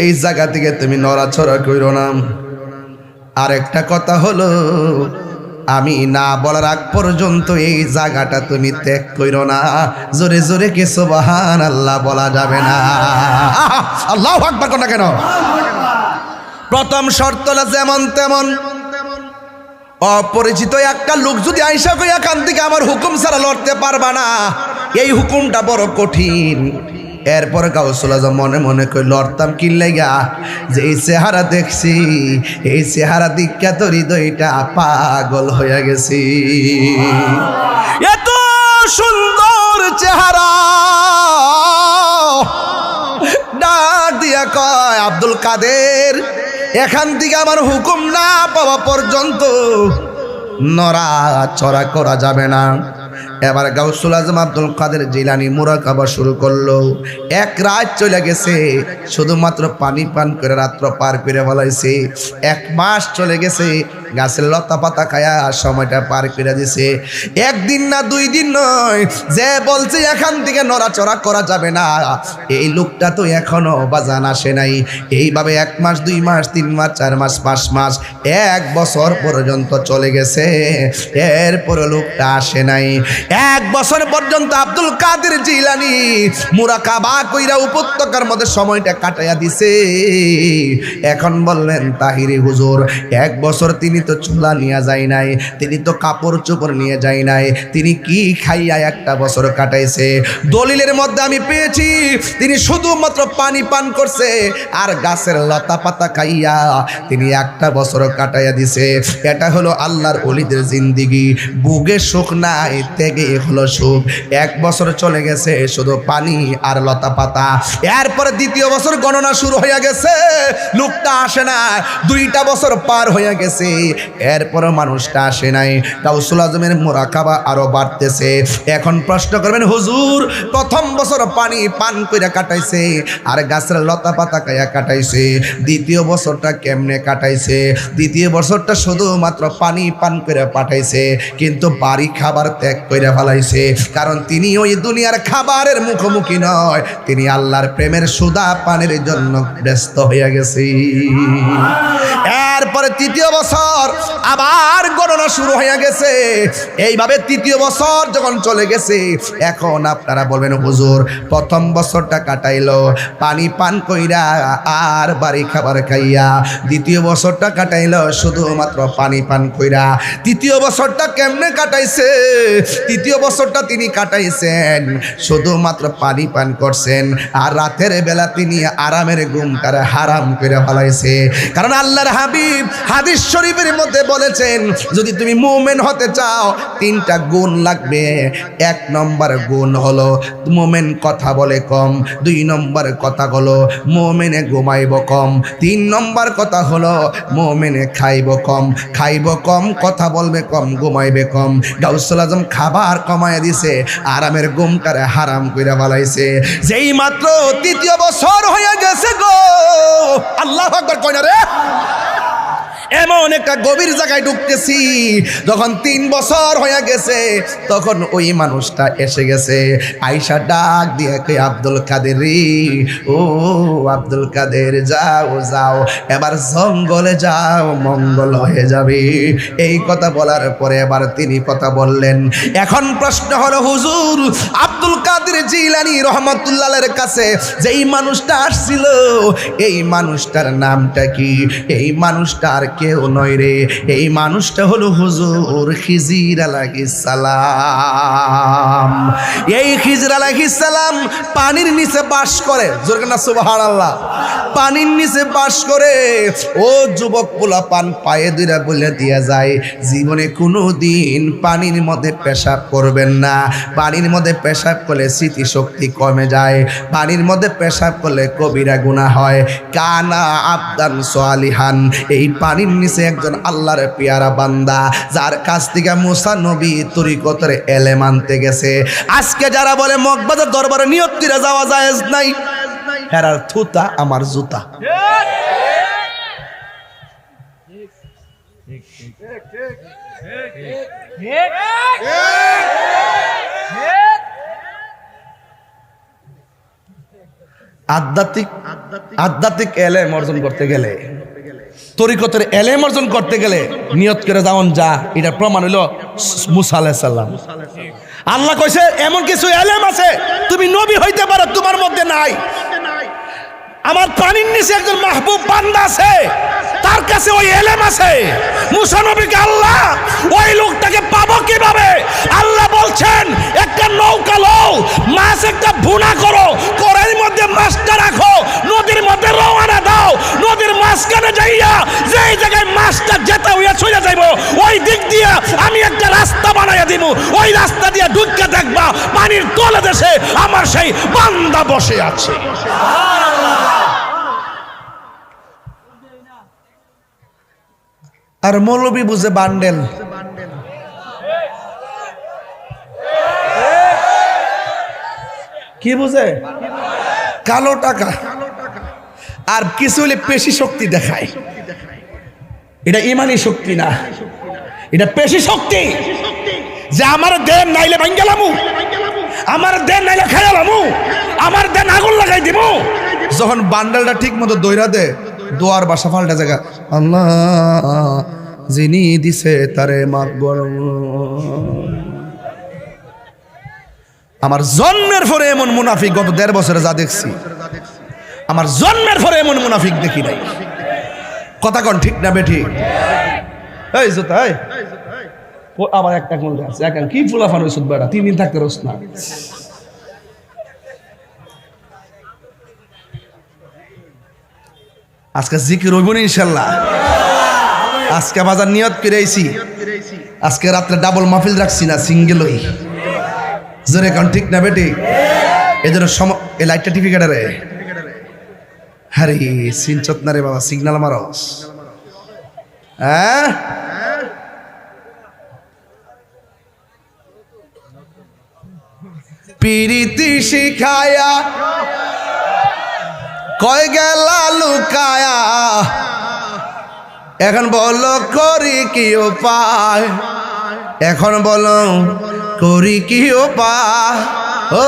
এই জায়গা থেকে তুমি নড়াচড়া কইরো না আরেকটা কথা হলো আমি না বলার আগ পর্যন্ত এই জায়গাটা তুমি ত্যাগ কইরো না জোরে জোরে কি সুবহানাল্লাহ বলা যাবে না আল্লাহু আকবার কোন না কেন প্রথম শর্ত হলো যেমন তেমন অপরিচিত একটা লোক যদি আইসা কই এখান থেকে আমার হুকুম ছাড়া লড়তে পারবা না এই হুকুমটা বড় কঠিন এরপর গাউসুল আজম মনে মনে কই লড়তাম কি লাগা যে এই চেহারা দেখছি এই চেহারা দিক্কা তো হৃদয়টা পাগল হয়ে গেছি এত সুন্দর চেহারা ডাক দিয়া কয় আব্দুল কাদের এখান থেকে আমার হুকুম না পাওয়া পর্যন্ত নড়াচড়া করা যাবে না এবার গাউসুল আজম আব্দুল কাদের জিলানী মুরাকাবা শুরু করলো এক রাত চলে গেছে শুধুমাত্র পানি পান করে রাত্র পার করে ফেলাইছে এক মাস চলে গেছে গাছের লতা পাতা খায়া সময়টা পার করে দিছে একদিন না দুই দিন নয় যে বলছে এখান থেকে নড়াচড়া করা যাবে না এই লোকটা তো এখনো বাজান আসে নাই এইভাবে 1 মাস 2 মাস 3 মাস 4 মাস 5 মাস 1 বছর পর্যন্ত চলে গেছে এরপর লোকটা আসে নাই 1 বছর পর্যন্ত আব্দুল কাদের জিলানী মুরাকাবা কইরা উপত্যকার মধ্যে সময়টা কাটাইয়া দিছে। এখন বললেন তাহিরি হুজুর 1 বছর তিনি তো চুলা নিয়ে যায় নাই, তিনি তো কাপড় চোপড় নিয়ে যায় নাই, তিনি কি খাইয়া 1টা বছর কাটাইছে? দলিলের মধ্যে আমি পেয়েছি তিনি শুধুমাত্র পানি পান করছে আর গাছের লতা পাতা খাইয়া তিনি 1টা বছর কাটাইয়া দিছে। এটা হলো আল্লাহর ওলিদের জিন্দিগি। বুগে সুখ নাই, ত্যাগে হলো সুখ। 1 বছর চলে গেছে শুধু পানি আর লতা পাতা। এরপরে 2য় বছর গণনা শুরু হয়ে গেছে, লোকটা আসে না। 2টা বছর পার হয়ে গেছে, এরপরে মানুষটা আসে নাই। গাউসুল আজমের মুরাকাবা আরো বাড়তেছে। এখন প্রশ্ন করবেন হুজুর, প্রথম বছর পানি পান করে কাটাইছে আর গাছের লতা পাতা খাইয়া কাটাইছে, 2য় বছরটা কেমনে কাটাইছে? 2য় বছরটা শুধুমাত্র পানি পান করে পাঠাইছে, কিন্তু বাড়ি খাবার ত্যাগ করে ফেলাইছে। কারণ তিনি ওই দুনিয়ার খাবারের মুখোমুখি নয়, তিনি আল্লাহর প্রেমের সুদা পানের জন্য ব্যস্ত হয়ে গেছে। এরপরে 3য় বছর আবার গণনা শুরু হয়ে গেছে। এইভাবে 3য় বছর যখন চলে গেছে, এখন আপনারা বলবেন হুজুর প্রথম বছরটা কাটাইলো পানি পান কইরা আর বাড়ি খাবার খাইয়া, 2য় বছরটা কাটাইলো শুধুমাত্র পানি পান কইরা, 3য় বছরটা কেমনে কাটাইছে? 3য় বছরটা তিনি কাটাইছেন শুধুমাত্র পানি পান করছেন আর রাতের বেলা তিনি আরামের ঘুমটারে হারাম করে ফেলাইছে। কারণ আল্লাহর হাবিব হাদিস শরীফের মধ্যে বলেছেন, যদি তুমি মুমিন হতে চাও 3টা গুণ লাগবে। 1 নম্বর গুণ হলো মুমিন কথা বলে কম, 2 নম্বর কথা হলো মুমিনে ঘুমাইব কম, 3 নম্বর কথা হলো মুমিনে খাইব কম। খাইব কম, কথা বলবে কম, ঘুমাইবে কম। গাউসুল আজম খাবার কমায় দিছে, আরামের ঘুমটারে হারাম কইরা ফেলাইছে। যেই মাত্র 3য় বছর হয়ে গেছে গো, আল্লাহু আকবার কই না রে, এমন একটা গভীর জায়গায় ঢুকতেছি। যখন 3 বছর হয়ে গেছে, তখন ওই মানুষটা এসে গেছে। আয়েশা ডাক দিয়ে কে আব্দুল কাদের রে, ও আব্দুল কাদের যাও যাও, এবার জঙ্গলে যাও, মঙ্গল হয়ে যাবে। এই কথা বলার পরে এবার তিনি কথা বললেন। এখন প্রশ্ন হলো হুজুর, আব্দুল কাদের জিলানী রহমাতুল্লাহের কাছে যেই মানুষটা আসছিল, এই মানুষটার নামটা কি? এই মানুষটার কেউ নয় রে, এই মানুষটা হলো হুজুর খিজির আলাইহিস সালাম। এই খিজির আলাইহিস সালাম পানির নিচে বাস করে, জোরে না সুবহানাল্লাহ। পানির নিচে বাস করে। ও যুবক পোলা পান পায়ে দুইরা বলে দিয়া যায়, জীবনে কোনো দিন পানির মধ্যে পেশাব করবেন না। পানির মধ্যে পেশাব করলে স্মৃতিশক্তি কমে যায়, পানির মধ্যে পেশাব করলে কবিরা গুনাহ হয়। কানা আবদান সালিহান, এই পানির নিচে একজন আল্লাহর পেয়ারা বান্দা, যার কাছ থেকে মুসা নবী তরিকতের এলেম আনতে গেছে। আজকে যারা বলে মগবাজার দরবারে নিয়ত করে যাওয়া জায়েজ নাই, হেরার থুতা আমার জুতা। আধ্যাত্মিক এলেম অর্জন করতে গেলে, তরিকতের এলেম অর্জন করতে গেলে নিয়ত করে যাওন যা, এটা প্রমাণ হইল মুসা আলাইহিস সালাম। আল্লাহ কইছে এমন কিছু এলেম আছে তুমি নবী হইতে পারো, তোমার মধ্যে নাই। আমার পানির নিচে একজন মাহবুব বান্দা আছে, তার কাছে ওই এলেম আছে। মুসা নবীকে আল্লাহ ওই লোকটাকে পাবো কিভাবে? আল্লাহ বলছেন একটা নৌকা লও, মাছ একটা ভুনা করো, কড়াইয়ের মধ্যে মাছটা রাখো, নদীর মধ্যে রওনা দাও, নদীর মাঝখানে যাইয়া যেই জায়গায় মাছটা যেতে হইয়া চলে যাইব, ওই দিক দিয়া আমি একটা রাস্তা বানাইয়া দিব, ওই রাস্তা দিয়া ঢুকে দেখবা পানির তলে দেশে আমার সেই বান্দা বসে আছে। আর মৌলবী বুঝে বান্ডেল। কি বুঝে? কালো টাকা। আর কিছু হলে পেশি শক্তি দেখায়। এটা ইমানি শক্তি না, এটা পেশি শক্তি। যে আমার দেন নাইলে ভাঙ্গেলামু, আমার দেন নাইলে খাইলামু, আমার দেন আগুন লাগাই দিব। যখন বান্ডেলটা ঠিক মতো দইরা দে, দোয়ার বাসা ফাল্টা জায়গা, আল্লাহ যিনি দিছে তারে মাফ করো। আমার জন্মের পরে এমন মুনাফিক গত 1.5 বছরে যা দেখছি, আমার জন্মের পরে এমন মুনাফিক দেখি নাই। কথা কন ঠিক না বেঠি? এই জোতা আবার একটা মূল্য আছে, এখন কি ফুলাফান হইছুত বেড়া, 3 দিন থাকতে রস না। আজকে জিকির হইব না ইনশাল্লাহ। আজকে বাজার নিয়ত করে আইছি, আজকে রাত্রে ডাবল মাহফিল রাখছি না, সিঙ্গেলই। জোরে কারণ ঠিক না বেটি? এই জন্য এই লাইটটা টিভি কাটারে হ্যাঁ সিনচত না রে বাবা, সিগনাল মারস। হ্যাঁ পিরিতি শিখায়া কয় গেলা লুকায়া, এখন বলো করি কি উপায়, এখন বলো করি কি উপায়। ও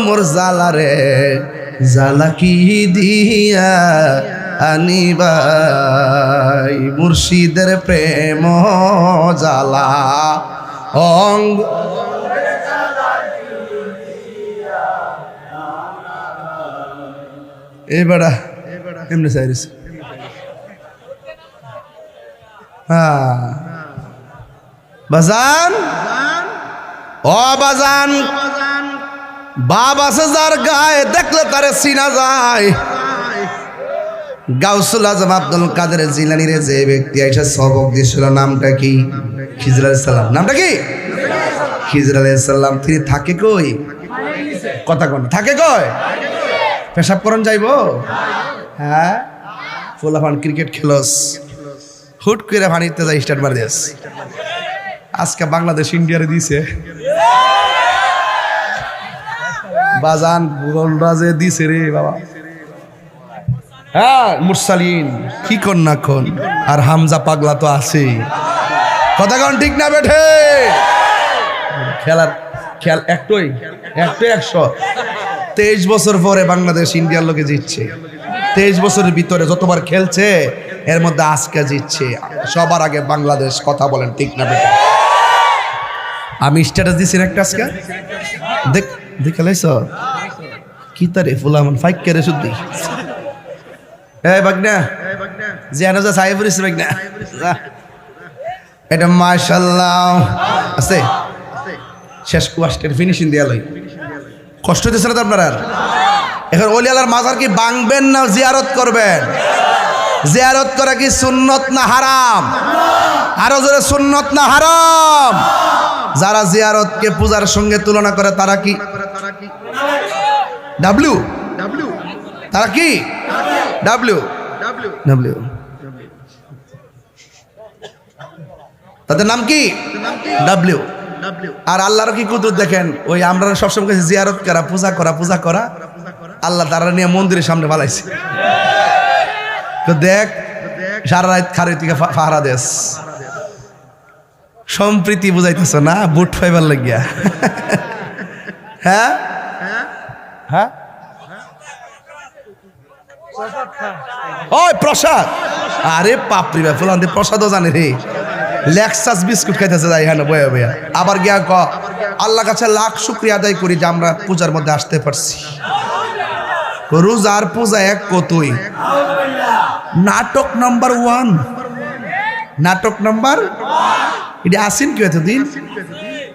মোর জালা রে জালা কি দিয়া আনিবাই, মুর্শিদের প্রেম জালা অঙ্গ। এবারা এমনি চাইরিস বাজান, ও বাজান, বাপ আছে যার গায়ে দেখলে তারে চিনা যায়। গাউসুল আজম আব্দুল কাদের জিলানী রে যে ব্যক্তি আইসা সবক দিয়েছিল, নামটা কি? খিজর আলাইহিস সালাম। নামটা কি? খিজর আলাইহিস সালাম। তিনি থাকে কই? কথা কোন থাকে কই? পেশাব করন যাইব? হ্যাঁ ফুলাফান ক্রিকেট খেলস, হুট করে পানিতে যাই স্টার্ট মার দিস। আজকে বাংলাদেশ ইন্ডিয়ারে দিছে বাজান, গোলটা যে দিছে রে বাবা। হ্যাঁ মুরসালিন কি কর না কোন, আর হামজা পাগলা তো আছে। কথা কোন ঠিক না বেঠে? খেলার খেল একটাই 100। 23 বছর পরে বাংলাদেশ ইন্ডিয়ার লোকে জিতছে। 23 বছরের ভিতরে যতবার খেলছে এর মধ্যে আজকে জিতছে। সবার আগে বাংলাদেশ। কথা বলেন ঠিক না বেটা? আমি স্ট্যাটাস দিছি একটা আজকে দেখে লাইছ কি তারে ফুলামান ফাইক করে শুদ্ধি। এই বাগনা জিয়ানো যা সাইবুরিস বাগনা, এটা মাশাআল্লাহ আছে। শেষ কোয়াস্টের ফিনিশিং দিয়া লই। কষ্ট হইতেছে না তো আপনারা? এখন ওলি আল্লাহর মাজার কি ভাঙবেন না জিয়ারত করবেন? জিয়ারত করা কি সুন্নত না হারাম? আরো জোরে সুন্নত না হারাম? যারা জিয়ারতকে পূজার সঙ্গে তুলনা করে তারা কি ডাব্লিউ? তারা কি ডাব্লিউ? তাদের নাম কি? ডাব্লিউ। আর আল্লাহর কি কুদরত দেখেন, ওই আমরা সবসময় কাছে জিয়ারত করা, পূজা করা, আল্লাহ তারা নিয়ে মন্দিরের সামনে বালাইছে। তো দেখ সারা রাত খারে থেকে পাহারা দেশ, সম্প্রীতি বুঝাইতেছ না, বুট ফাইবার লাগিয়া। হ্যাঁ হ্যাঁ ওই প্রসাদ, আরে পাপড়ি ভাই ফুলান প্রসাদও জানে রে। লেক্সাস বিস্কুট খাইতেছে যাই হ্যাঁ বয়া বয়া। আবার গিয়া ক আল্লাহ কাছে লাখ শুকরিয়া আদায় করি যে আমরা পূজার মধ্যে আসতে পারছি। রোজার পূজা এক কতই। নাটক নাম্বার 1, নাটক নাম্বার এটা আসেন কি এতদিন?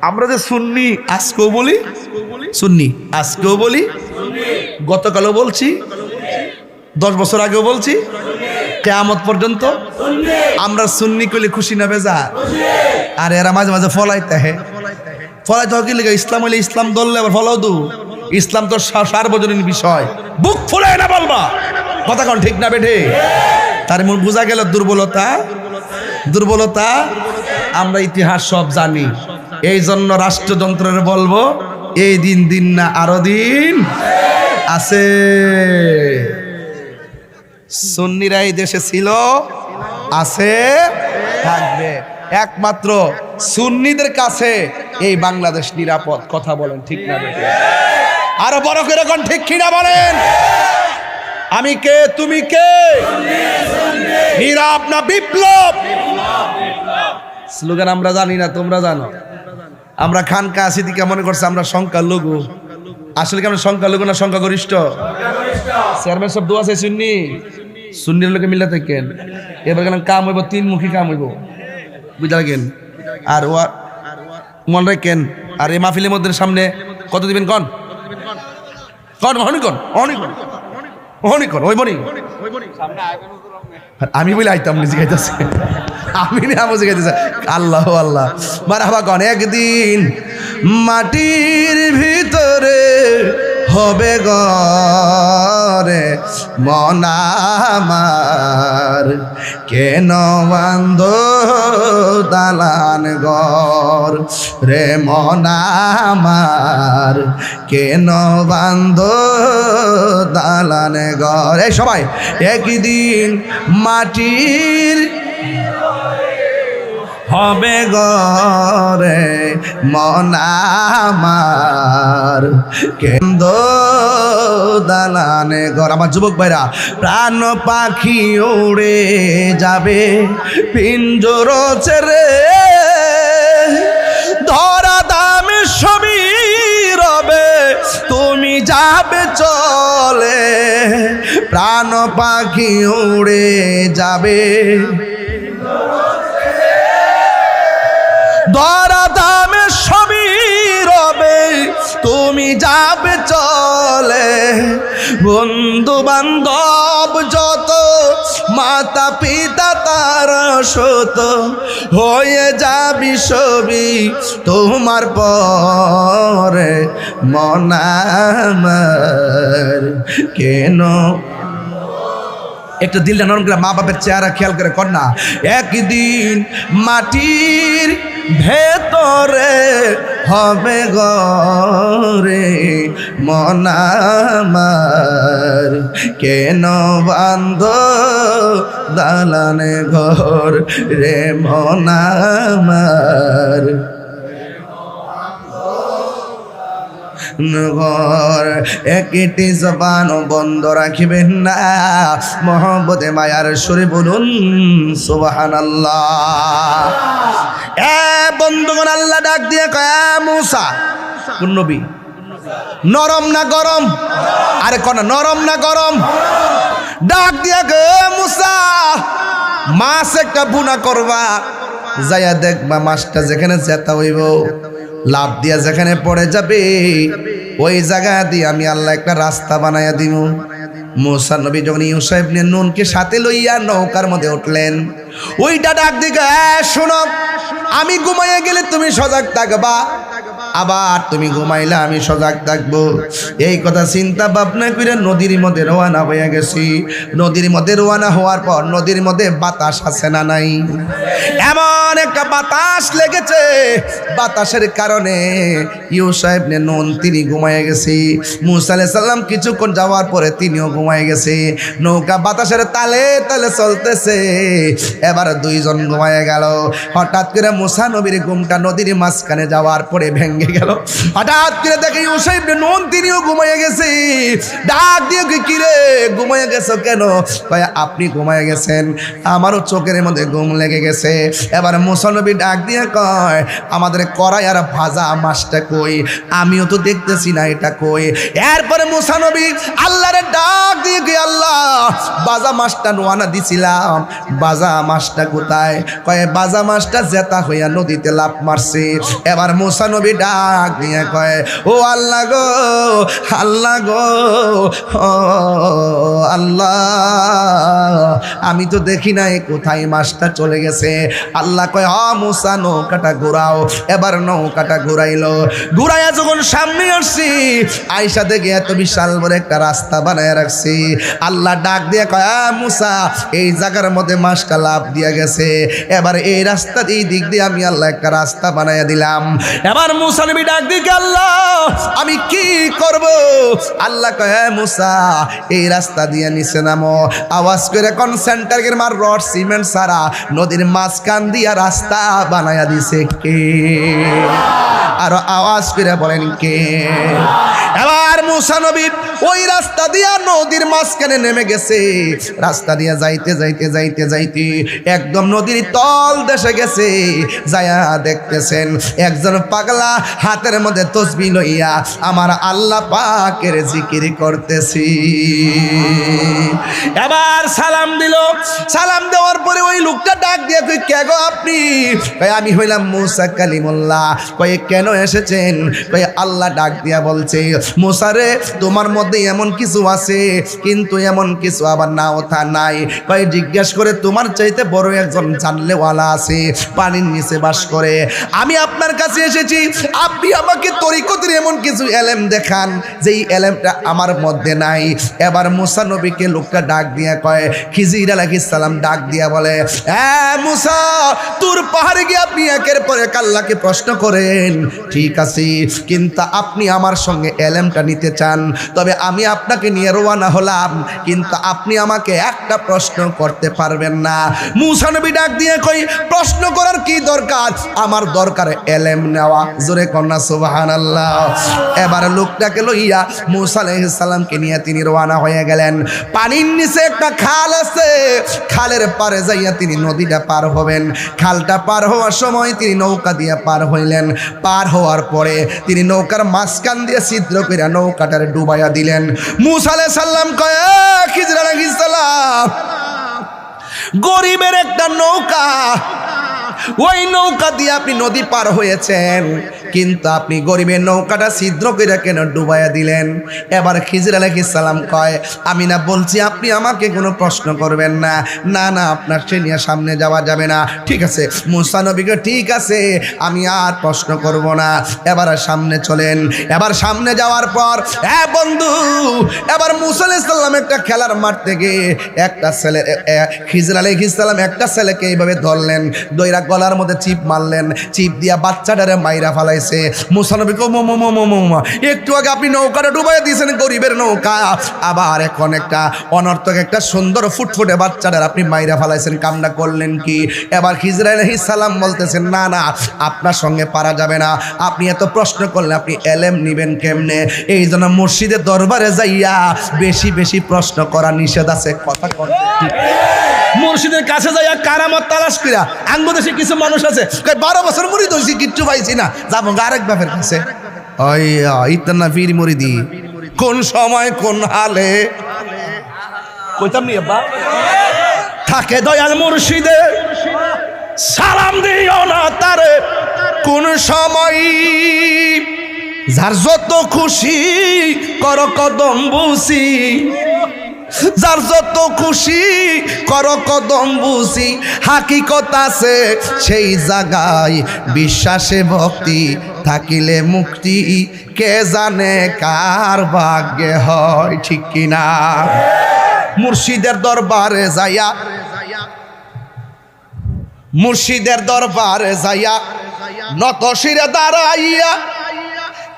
আমরা যে সুন্নি আজকেও বলি, সুন্নি আজকেও বলি, গতকালও বলছি, 10 বছর আগেও বলছি, কিয়ামত পর্যন্ত আমরা সুন্নি কইলে খুশি না বেজার? আর এরা মাঝে মাঝে ফলাইতে কি লেগে? ইসলাম হইলে ইসলাম দললে আবার ফলাও দু। ইসলাম তো সার্বজনীন বিষয়, বুক ফুলায় না বলবা। কথা কোন ঠিক না বেঠে? তার মূল বোঝা গেল দুর্বলতা। আমরা ইতিহাস সব জানি, এই জন্য রাষ্ট্রযন্ত্রের বলবো এই দিন না আরো দিন আছে। সুন্নিরা এই দেশে ছিল, আছে, থাকবে। একমাত্র সুন্নিদের কাছে এই বাংলাদেশ নিরাপদ। কথা বলেন ঠিক না বেঠে? আরো বড় করে কোন ঠিক কিনা বলেন? আমি কে, তুমি কে? নীরব না বিপ্লব? স্লোগান আমরা জানি না, তোমরা জানো। আমরা খানকা আছি দিকে মনে করছে আমরা সংখ্যালঘু, আসলে কি আমরা সংখ্যালঘু না সংখ্যাগরিষ্ঠ? চেয়ারম্যান সব দোয়া আছে সুন্নি, সুন্নির লোকে মিলে থাকেন। এবার কেন কাম হইব, তিনমুখী কাম হইব, বুঝা গেন। আর ও মনে রাখেন, আর এই মাহফিলের মধ্যে সামনে কত দিবেন কন কন অনিকন অনিকন অনিকন ওই বনি আমি বলে আইতাম নিজে গাইতেছে, আমি না বুঝে গাইতেছে। আল্লাহ আল্লাহ মারহাবা কন। একদিন মাটির ভিতরে হবে ঘরে মন আমার, কেন বান্ধ দালান ঘর রে মন আমার, কেন বান্ধ দালান ঘর। এই সবাই একদিন মাটির হবে ঘরে মন আমার, কেন্দ্র দালানে ঘর। আমার যুবক ভাইরা, প্রাণ পাখি উড়ে যাবে পিঞ্জর ছেড়ে, ধরা দামে সবই রবে তুমি যাবে চলে, প্রাণ পাখি উড়ে যাবে ধরা দামে সবই রবে তুমি যাবে চলে, বন্ধু বান্ধব যত মাতা পিতা তার শত হয়ে যাবি সবই তোমার পরে মন আমার, কেন একটু দিলটা নরম করে মা বাপের চেহারা খেয়াল করে কর না। একদিন মাটির ভেতরে হবে ঘরে মন আমার, কেন বান্ধ দালানে ঘর রে মন আমার, ঘর একটি জবান বন্ধ রাখিবেন না, মহব্বতে মায়ার সুরে বলুন সুবহানাল্লাহ। বন্ধুগণ, আল্লাহ ডাক দিয়ে কয় মুসা, কোন নবী? নরম না গরম? আরে কোন নরম না গরম? ডাক দিয়ে কয় মুসা, মাছ একটা বুনা করবা, যাইয়া দেখবা মাছটা যেখানে জেতা হইব লাভ দিয়া যেখানে পড়ে যাবে ওই জায়গা দিয়ে আমি আল্লাহ একটা রাস্তা বানাইয়া দিব। মুসা নবী যখন ইউসা ইবনে নুনকে সাথে লইয়া নৌকার মধ্যে উঠলেন, ওইটা ডাক দিকে, শোনো, আমি ঘুমাইয়া গেলে তুমি সজাগ থাকবা, আবার তুমি ঘুমাইলে আমি সজাগ থাকবো। এই কথা চিন্তা ভাবনা করে নদীর মধ্যে রওনা হয়ে গেছি। নদীর মধ্যে রওনা হওয়ার পর নদীর মধ্যে বাতাস আছে না নাই? এমন একটা বাতাস লেগেছে, বাতাসের কারণে ইউসা ইবনে নুন তিনি ঘুমাইয়া গেছে। মুসা আলাইহিস সালাম কিছুক্ষণ যাওয়ার পরে তিনিও ঘুমাইয়া গেছে। নৌকা বাতাসের তালে তালে চলতেছে, এবার দুইজন ঘুমাইয়া গেল। হঠাৎ করে মুসা নবীর ঘুমটা নদীর মাঝখানে যাওয়ার পরে ভেঙে গেল। হঠাৎ করে দেখে ইউসা ইবনে নুন তিনিও ঘুমাইয়া গেছে। ডাক দিয়ে কি রে ঘুমাইয়া গেছো কেন? কয় আপনি ঘুমাইয়া গেছেন, আমারও চোখের মধ্যে ঘুম লেগে গেছে। এবার মুসা নবী ডাক দিয়ে কয় আমাদের কড়াই আর ভাজা মাছটা কই? আমিও তো দেখতেছি না এটা কই। এরপরে মুসা নবী আল্লাহরে ডাক দিয়ে কি আল্লাহ ভাজা মাছটা নোয়ানা দিছিলাম, ভাজা মাছটা কোথায়? কয় ভাজা মাছটা জেতা হইয়া নদীতে লাফ মারছে। এবার মুসা নবী ডাক দিয়ে কয় ও আল্লাহ গো, আল্লাহ গো, ও আল্লাহ, আমি তো দেখি নাই কোথায় মাছটা চলে গেছে। আল্লাহ কয় মুসা নৌকাটা ঘুরাও। এবার নৌকাটা ঘুরাইলো। ঘুরাইয়া যখন সামনে আসছি, আইসা দেখে এত বিশাল বড় একটা রাস্তা বানায় রাখছি। আল্লাহ ডাক দিয়ে কয় মুসা, এই জায়গার মধ্যে মাছটা লাফ দিয়া গেছে, এবার এই রাস্তা এই দিক দিয়ে আমি আল্লাহ একটা রাস্তা বানাইয়া দিলাম। এবার মুসা নবী ডাক দিয়ে আল্লাহ আমি কি করব? আল্লাহ কয় মুসা এই রাস্তা দিয়ে নিচে নামো। আওয়াজ করে কোন সেন্টারের মার রড সিমেন্ট সারা নদীর মাঝখান দিয়া রাস্তা বানাইয়া দিছে কে? আর আওয়াজ করে বলেন কে? এবার এবার মুসা নবী ওই রাস্তা দিয়া নদীর মাঝখানে নেমে গেছে। রাস্তা দিয়া যাইতে যাইতে যাইতে যাইতে একদম নদীর তল দেশে গেছে। যায়া দেখতেছেন একজন পাগলা হাতের মধ্যে তসবিহ লইয়া আমার আল্লাহ পাকের জিকির করতেছি। এবার সালাম দিল। সালাম দেওয়ার পরে ওই লোকটা ডাক দিয়ে কই কে গো আপনি? কই আমি হইলাম মুসা কালিমুল্লাহ। কই কেন এসেছেন? কই আল্লাহ ডাক দিয়া বলছে মুসা রে তোমার মধ্যে এমন কিছু আছে কিন্তু এমন কিছু আবার নাও তা নাই। কই জিজ্ঞেস করে তোমার চাইতে বড় একজন জানলেওয়ালা আছে, পানির নিচে বাস করে। আমি আপনার কাছে এসেছি, আপনি আমাকে তরিকতের এমন কিছু এলেম দেখান যেই এলেমটা আমার মধ্যে নাই। এবার মুসা নবীকে লোকটা ডাক দিয়া কয় খিজির আলাইহিস সালাম ডাক দিয়া বলে মুসা তোর পাহাড়ে গিয়ে আপনি একের পর এক আল্লাহকে প্রশ্ন করেন, ঠিক আছে, কিন্তু আপনি আমার সঙ্গে এলেমটা নিতে চান, তবে আমি আপনাকে নিয়ে রওনা হলাম, কিন্তু আপনি আমাকে একটা প্রশ্ন করতে পারবেন না। মুসা নবী ডাক দিয়ে কই প্রশ্ন করার কি দরকার? আমার দরকার এলেম নেওয়া। জোরে কন্যা সুবহানাল্লাহ। এবার লোকটাকে লইয়া মুসা আলাইহিস সালামকে নিয়ে তিনি রওনা হয়ে গেলেন। পানির নিচে একটা খাল আছে, খালের পারে যাইয়া তিনি নদীটা পার হবেন। খালটা পার হওয়ার সময় তিনি নৌকা দিয়ে পার হইলেন। পার হওয়ার পরে তিনি নৌকার মাঝখান দিয়ে ছিদ্র করে নৌকাটারে ডুবাইয়া দিলেন। মুসা আলাইহিস সালাম কয় খিজির আলাইহিস সালাম গরিবের একটা নৌকা, ওই নৌকা দিয়ে আপনি নদী পার হয়েছেন, কিন্তু আপনি গরিবের নৌকাটা ছিদ্র করে কেন ডুবাইয়া দিলেন? এবার খিজির আলাইহিস সালাম কয় আমি না বলছি আপনি আমাকে কোনো প্রশ্ন করবেন না, না না আপনার সে নিয়ে সামনে যাওয়া যাবে না। ঠিক আছে মুসা নবীকে ঠিক আছে আমি আর প্রশ্ন করব না, এবার সামনে চলেন। এবার সামনে যাওয়ার পর বন্ধু এবার মুসা আলাইহিস সালাম একটা খেলার মাঠ থেকে একটা ছেলে খিজির আলাইহিস সালাম একটা ছেলেকে এইভাবে ধরলেন, দইরা গলার মধ্যে চিপ মারলেন, চিপ দিয়া বাচ্চাটারে মাইরা ফালাইছে। মুসা নবী কো একটু আগে আপনি নৌকাটা ডুবাইয়া দিয়েছেন গরিবের নৌকা, আবার এখন একটা অনর্থক একটা সুন্দর ফুটফুটে বাচ্চাটার আপনি মাইরা ফালাইছেন, কামনা করলেন কি? এবার খিজির আলাইহিস সালাম বলতেছেন না না আপনার সঙ্গে পারা যাবে না, আপনি এত প্রশ্ন করলে আপনি এলেম নিবেন কেমনে? এই জন্য মসজিদের দরবারে যাইয়া বেশি বেশি প্রশ্ন করা নিষেধ আছে। কথা কথা মুর্শিদের কাছে যাইয়া কারামত তালাশ কইরা আঙ্গু দেশে কিছু মানুষ আছে 12 বছর মুরিদ হইছি কিচ্ছু পাইছি না, যাবো আরেক বাপের কাছে। ওই ইতনা পীর মুরিদি কোন সময় কোন হালে কইতাম নি আব্বা থাকে দয়াল মুর্শিদে সালাম দিও না তারে কোন সময়, যার যত খুশি কর কদম বুঝি, যার যত খুশি কর কদম বুঝি, হাকিকত আছে সেই জায়গায় বিশ্বাসে ভক্তি থাকিলে মুক্তি, কে জানে কার ভাগ্যে হয়, ঠিক কিনা? মুর্শিদের দরবারে যাইয়া, মুর্শিদের দরবারে যাইয়া নত শিরে দাঁড়াইয়া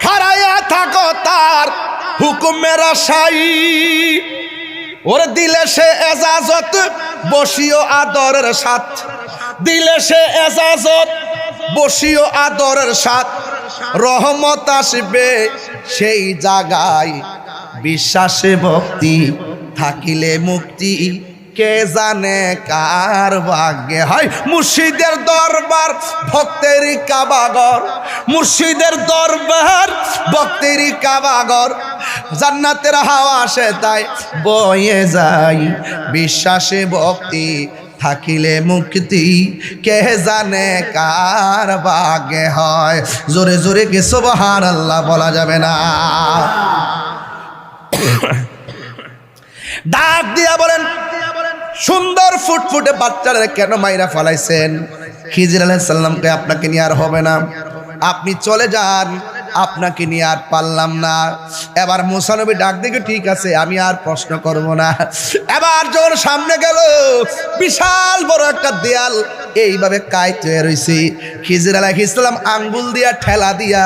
খাড়াইয়া থাকো তার হুকুমের আশাই, ওরে দিলে সে এজাজত বসিও আদরের সাথ, দিলে সে এজাজত বসিও আদরের সাথ, রহমত আসবে সেই জায়গায় বিশ্বাসে ভক্তি থাকিলে মুক্তি, কে জানে কার ভাগ্যে হয়। মুর্শিদের দরবার ভক্তের কাবাগর, মুর্শিদের দরবার ভক্তের কাবাগর, জান্নাতের হাওয়া আসে তাই বয়ে যায়, বিশ্বাসে ভক্তি থাকিলে মুক্তি, কে জানে কার ভাগ্যে হয়। জোরে জোরে কি সুবহানাল্লাহ বলা যাবে না? ডাক দিয়া বলেন সুন্দর ফুটফুটে বাচ্চারা কেন মাইরা ফালাইছেন? খিজির আলাইহিস সালামকে আপনাকে নিয়ে আর হবে না, আপনি চলে যান, আপনাকে নিয়ে আর পারলাম না। এবার মুসা নবী ডাক দিকে ঠিক আছে আমি আর প্রশ্ন করব না। এবার যখন সামনে গেল বিশাল বড় একটা দেয়াল এইভাবে কাইট হয়ে রয়েছে, খিজির আলাইহিস সালাম আঙ্গুল দিয়া ঠেলা দিয়া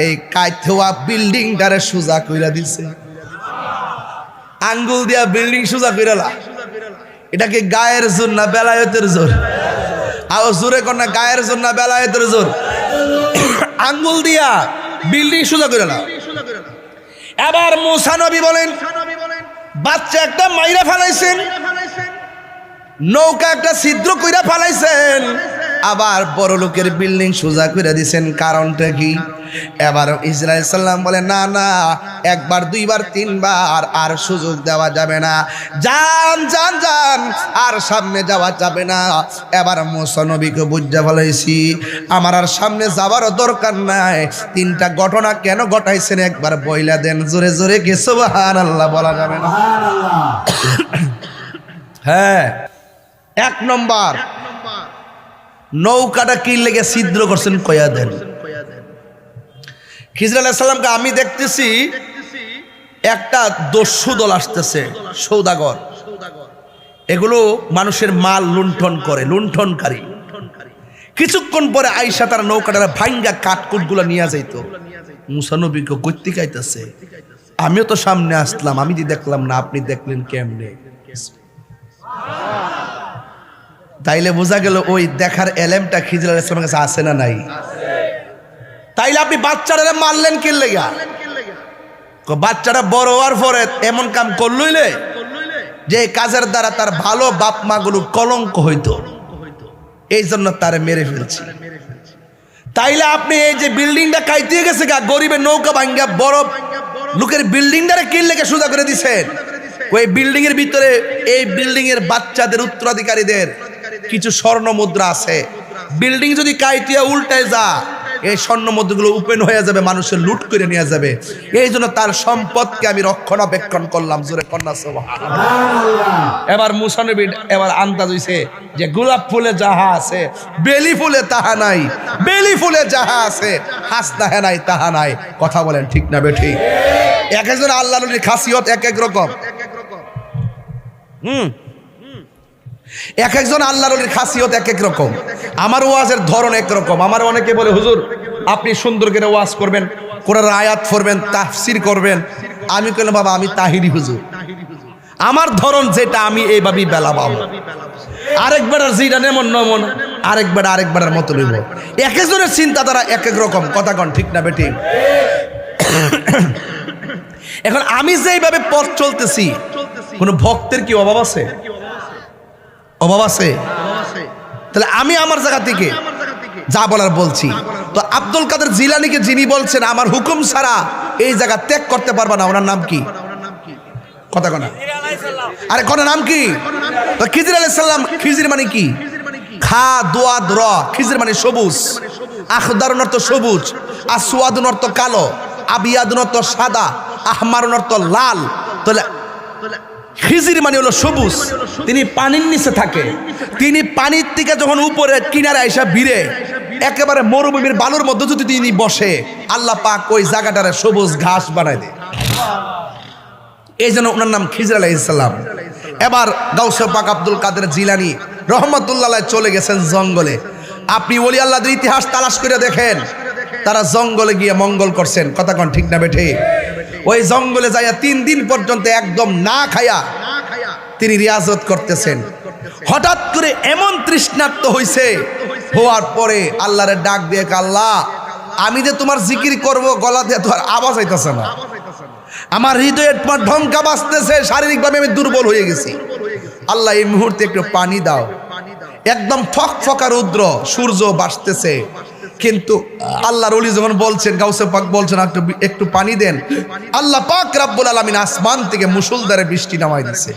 এই কাইট হওয়া বিল্ডিংটারে সোজা কইরা দিছে। আঙ্গুল দিয়া বিল্ডিং সোজা কইরালা, এটা কি গায়ের জোর না বেলায়েতের জোর? আও জোরে কোন না গায়ের জোর না বেলায়েতের জোর? আঙ্গুল দিয়া বিল্ডিং সোজা কইরালা। এবার মুসা নবী বলেন বাচ্চা একটা মাইরা ফেলাইছেন, নৌকা একটা ছিদ্র কইরা ফেলাইছেন, আবার বড় লোকের বিল্ডিং সোজা করে দিছেন, কারণটা কি? এবার ইসরাইল সাল্লাম বলে না না, একবার দুইবার তিনবার আর সুযোগ দেওয়া যাবে না, যান যান যান, আর সামনে যাওয়া যাবে না। এবার মুসা নবীকে বুঝা ফেলাইছি, আমার আর সামনে যাওয়ারও দরকার নাই। তিনটা ঘটনা কেন ঘটাইছেন একবার বইলা দেন, জোরে জোরে কি সুবহানাল্লাহ বলা যাবে না? হ্যাঁ, এক নম্বর, নৌকাটা কি লেগে ছিদ্র করছেন কইয়া দেন। খিজর আলাইহিস সালামকে আমি দেখতেছি একটা দস্যু দল আসতেছে, সৌদাগর, এগুলো মানুষের মাল লুণ্ঠন করে, লুণ্ঠনকারী। কিছুক্ষণ পরে আয়েশা তার নৌকাটার ভাঙ্গা কাঠকুটগুলো নিয়ে যাইতো। মুসা নবীকে কইতে গাইতেছে, আমিও তো সামনে আসলাম, আমি যে দেখলাম না, আপনি দেখলেন কেমনে? তাইলে বোঝা গেল ওই দেখার এলেমটা খিজর আলাইহিস সালামের কাছে আছে না নাই? তাইলে আপনি বাচ্চারা মারলেন কি লেগা? বাচ্চাটা বড় হওয়ার পরে এমন কাম করলইলে যে কাজের দ্বারা তার ভালো বাপ মা গুলো কলঙ্ক হইতো, এই জন্য তার মেরে ফেলছি। তাইলে আপনি এই যে বিল্ডিংটা কাইতে গেছে গা, গরিবের নৌকা ভাঙ্গা বড় লোকের বিল্ডিংটারে কি লেগে সোজা করে দিছেন? ওই বিল্ডিং এর ভিতরে এই বিল্ডিং এর বাচ্চাদের উত্তরাধিকারীদের কিছু স্বর্ণ মুদ্রা আছে। বিল্ডিং যদি কাইতিয়া উল্টায় যা, এই স্বর্ণ মুদ্রাগুলো ওপেন হয়ে যাবে, মানুষের লুট করে নিয়ে যাবে। এই জন্য তার সম্পদকে আমি রক্ষণাবেক্ষণ করলাম, জোরে কন্যা সুবহানাল্লাহ। এবার মুসা নবী এবার আন্দাজ হইছে যে গোলাপ ফুলে যাহা আছে বেলি ফুলে তাহা নাই, বেলি ফুলে যাহা আছে হাসনা নাই তাহা নাই। কথা বলেন ঠিক না বেঠিক? এক একজন আল্লাহর নবীর খাসিয়ত এক এক রকম। এক একজন আল্লাহর ওলির খাসিয়ত এক এক রকম। আমার ওয়াজের ধরন এক রকম। আমার অনেকে বলে হুজুর আপনি সুন্দর করে ওয়াজ করবেন, কোরআনের আয়াত পড়বেন, তাফসীর করবেন। আমি কইলাম বাবা আমি তাহিরি হুজুর, আমার ধরন যেটা আমি এইভাবেই বেলা পাবো। আরেকবার যেটা নেমন নমন, আরেকবার মতো নেব। এক একজনের চিন্তাধারা এক এক রকম। কথা কন ঠিক না বেটি? এখন আমি যেইভাবে পথ চলতেছি, কোন ভক্তের কি অভাব আছে? অভাব আছে? তাহলে আমি আমার জায়গা থেকে যা বলার বলছি। তো আব্দুল কাদের জিলানীকে যিনি বলছেন আমার হুকুম ছাড়া এই জায়গা ত্যাগ করতে পারবা না, ওনার নাম কি? কথা কনা, আরে কোন নাম কি? তো খিজির আলাইহিস সালাম। খিজির মানে কি? খা দোয়াদ র, খিজির মানে সবুজ। আখদারুন অর্থ সবুজ, আসওয়াদুন অর্থ কালো, আবিয়াদুন অর্থ সাদা, আহমারুন অর্থ লাল। তাহলে খিজির মানে হলো সবুজ। তিনি পানির নিচে থাকে। তিনি পানির থেকে যখন উপরে কিনারে আইসা ভিড়ে একেবারে মরুভূমির বালুর মধ্যে যদি তিনি বসে, আল্লাহ পাক ওই জায়গাটারে সবুজ ঘাস বানায় দেয়। এই জন্য ওনার নাম খিজির আলাইহিস সালাম। এবার গাউসে পাক আব্দুল কাদের জিলানী রহমাতুল্লাহ চলে গেছেন জঙ্গলে। আপনি ওলি আল্লাহদের ইতিহাস তালাশ করে দেখেন, তারা জঙ্গলে গিয়ে মঙ্গল করছেন। কথা কন ঠিক না বেঠে? ওই জঙ্গলে যাইয়া 3 দিন পর্যন্ত একদম না খায়া তিনি রিয়াজত করতেছেন। হঠাৎ করে এমন তৃষ্ণার্ত হইছে, হওয়ার পরে আল্লাহরে ডাক দিয়ে, আল্লাহ আমি যে তোমার জিকির করব, গলা দিয়ে তোমার আওয়াজ হইতেছে না, আমার হৃদয়ে তোমার ঢঙ্কা বাজতেছে, শারীরিকভাবে আমি দুর্বল হয়ে গেছি। আল্লাহ এই মুহূর্তে একটু পানি দাও। একদম ফকফকা রৌদ্র, সূর্য বাসতেছে, কিন্তু আল্লাহর ওলি যখন বলছেন, গাউসে পাক বলছেন একটু পানি দেন, আল্লাহ পাক রব্বুল আলামিন আসমান থেকে মুষলধারে বৃষ্টি নামাই দিয়েছে।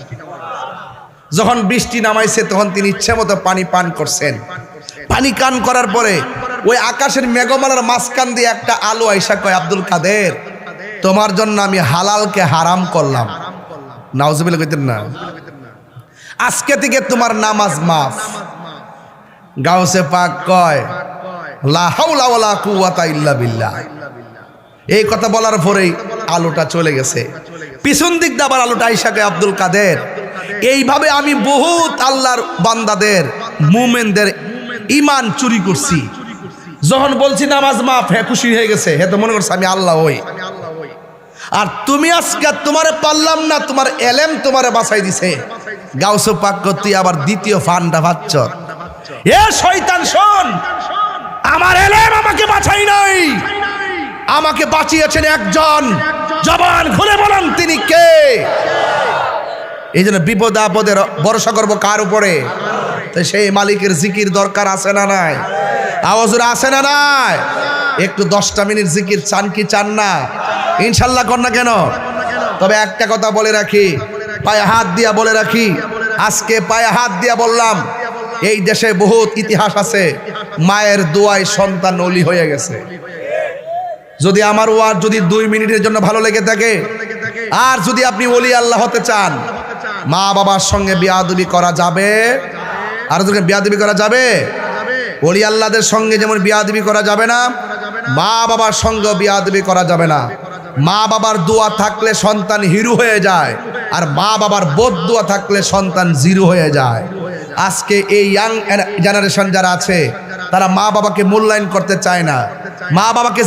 যখন বৃষ্টি নামাইছে তখন তিনি ইচ্ছে মতো পানি পান করছেন। পানি পান করার পরে ওই আকাশের মেঘমালার মাঝখান দিয়ে একটা আলো আইসা কয়, আব্দুল কাদের তোমার জন্য আমি হালালকে হারাম করলাম। নাউজুবিল্লাহ কইতেন না? আজকে থেকে তোমার নামাজ মাফ। গাউসে পাক কয় লা হাওলা ওয়ালা কুওয়াতা ইল্লা বিল্লাহ। এই কথা বলার পরেই আলোটা চলে গেছে। পিছন দিক দিয়ে আবার আলোটা আইসা কয়, আব্দুল কাদের এইভাবে আমি বহুত আল্লাহর বান্দাদের, মুমিনদের ঈমান চুরি করছি। যখন বলছি নামাজ মাফ, হে খুশি হয়ে গেছে, হে তো মনে করছে আমি আল্লাহ হই। আর তুমি আজকে তোমারে পারলাম না, তোমার এলেম তোমারে বাঁচাই দিছে। গাউসে পাক করতে আবার দ্বিতীয় ফান্ডা ভাচ্ছ। এ শয়তান শোন, আমার এলেম আমাকে বাঁচাই নাই, আমাকে বাঁচিয়েছেন একজন। জবান খুলে বলেন তিনি কে? এই জন্য বিপদ আপদে ভরসা করবো কার উপরে? তো সেই মালিকের জিকির দরকার আছে না নাই? আওয়াজুর আছে না নাই? একটু 10টা মিনিট জিকির চান কি চান না? ইনশাল্লাহ কর না কেন? তবে একটা কথা বলে রাখি, পায়ে হাত দিয়া বলে রাখি, আজকে পায়ে হাত দিয়া বললাম, এই দেশে বহুত ইতিহাস আছে মায়ের দোয়ায় সন্তান ওলি হয়ে গেছে। যদি আমার ওয়াজ যদি 2 মিনিটের জন্য ভালো লেগে থাকে, আর যদি আপনি ওলি আল্লাহ হতে চান, মা বাবার সঙ্গে বিয়াদবি করা যাবে? আর তোকে বিয়াদবি করা যাবে? ওলি আল্লাহদের সঙ্গে যেমন বিয়াদবি করা যাবে না, মা বাবার সঙ্গে বিয়াদবি করা যাবে না। মা বাবার দোয়া থাকলে সন্তান হিরো হয়ে যায়, আর মা বাবার বদদোয়া থাকলে সন্তান জিরো হয়ে যায়। আজকে এই ইয়াং জেনারেশন যারা আছে, তারা মা বাবাকে মূল্যায়ন করতে চায় না, মা বাবাকে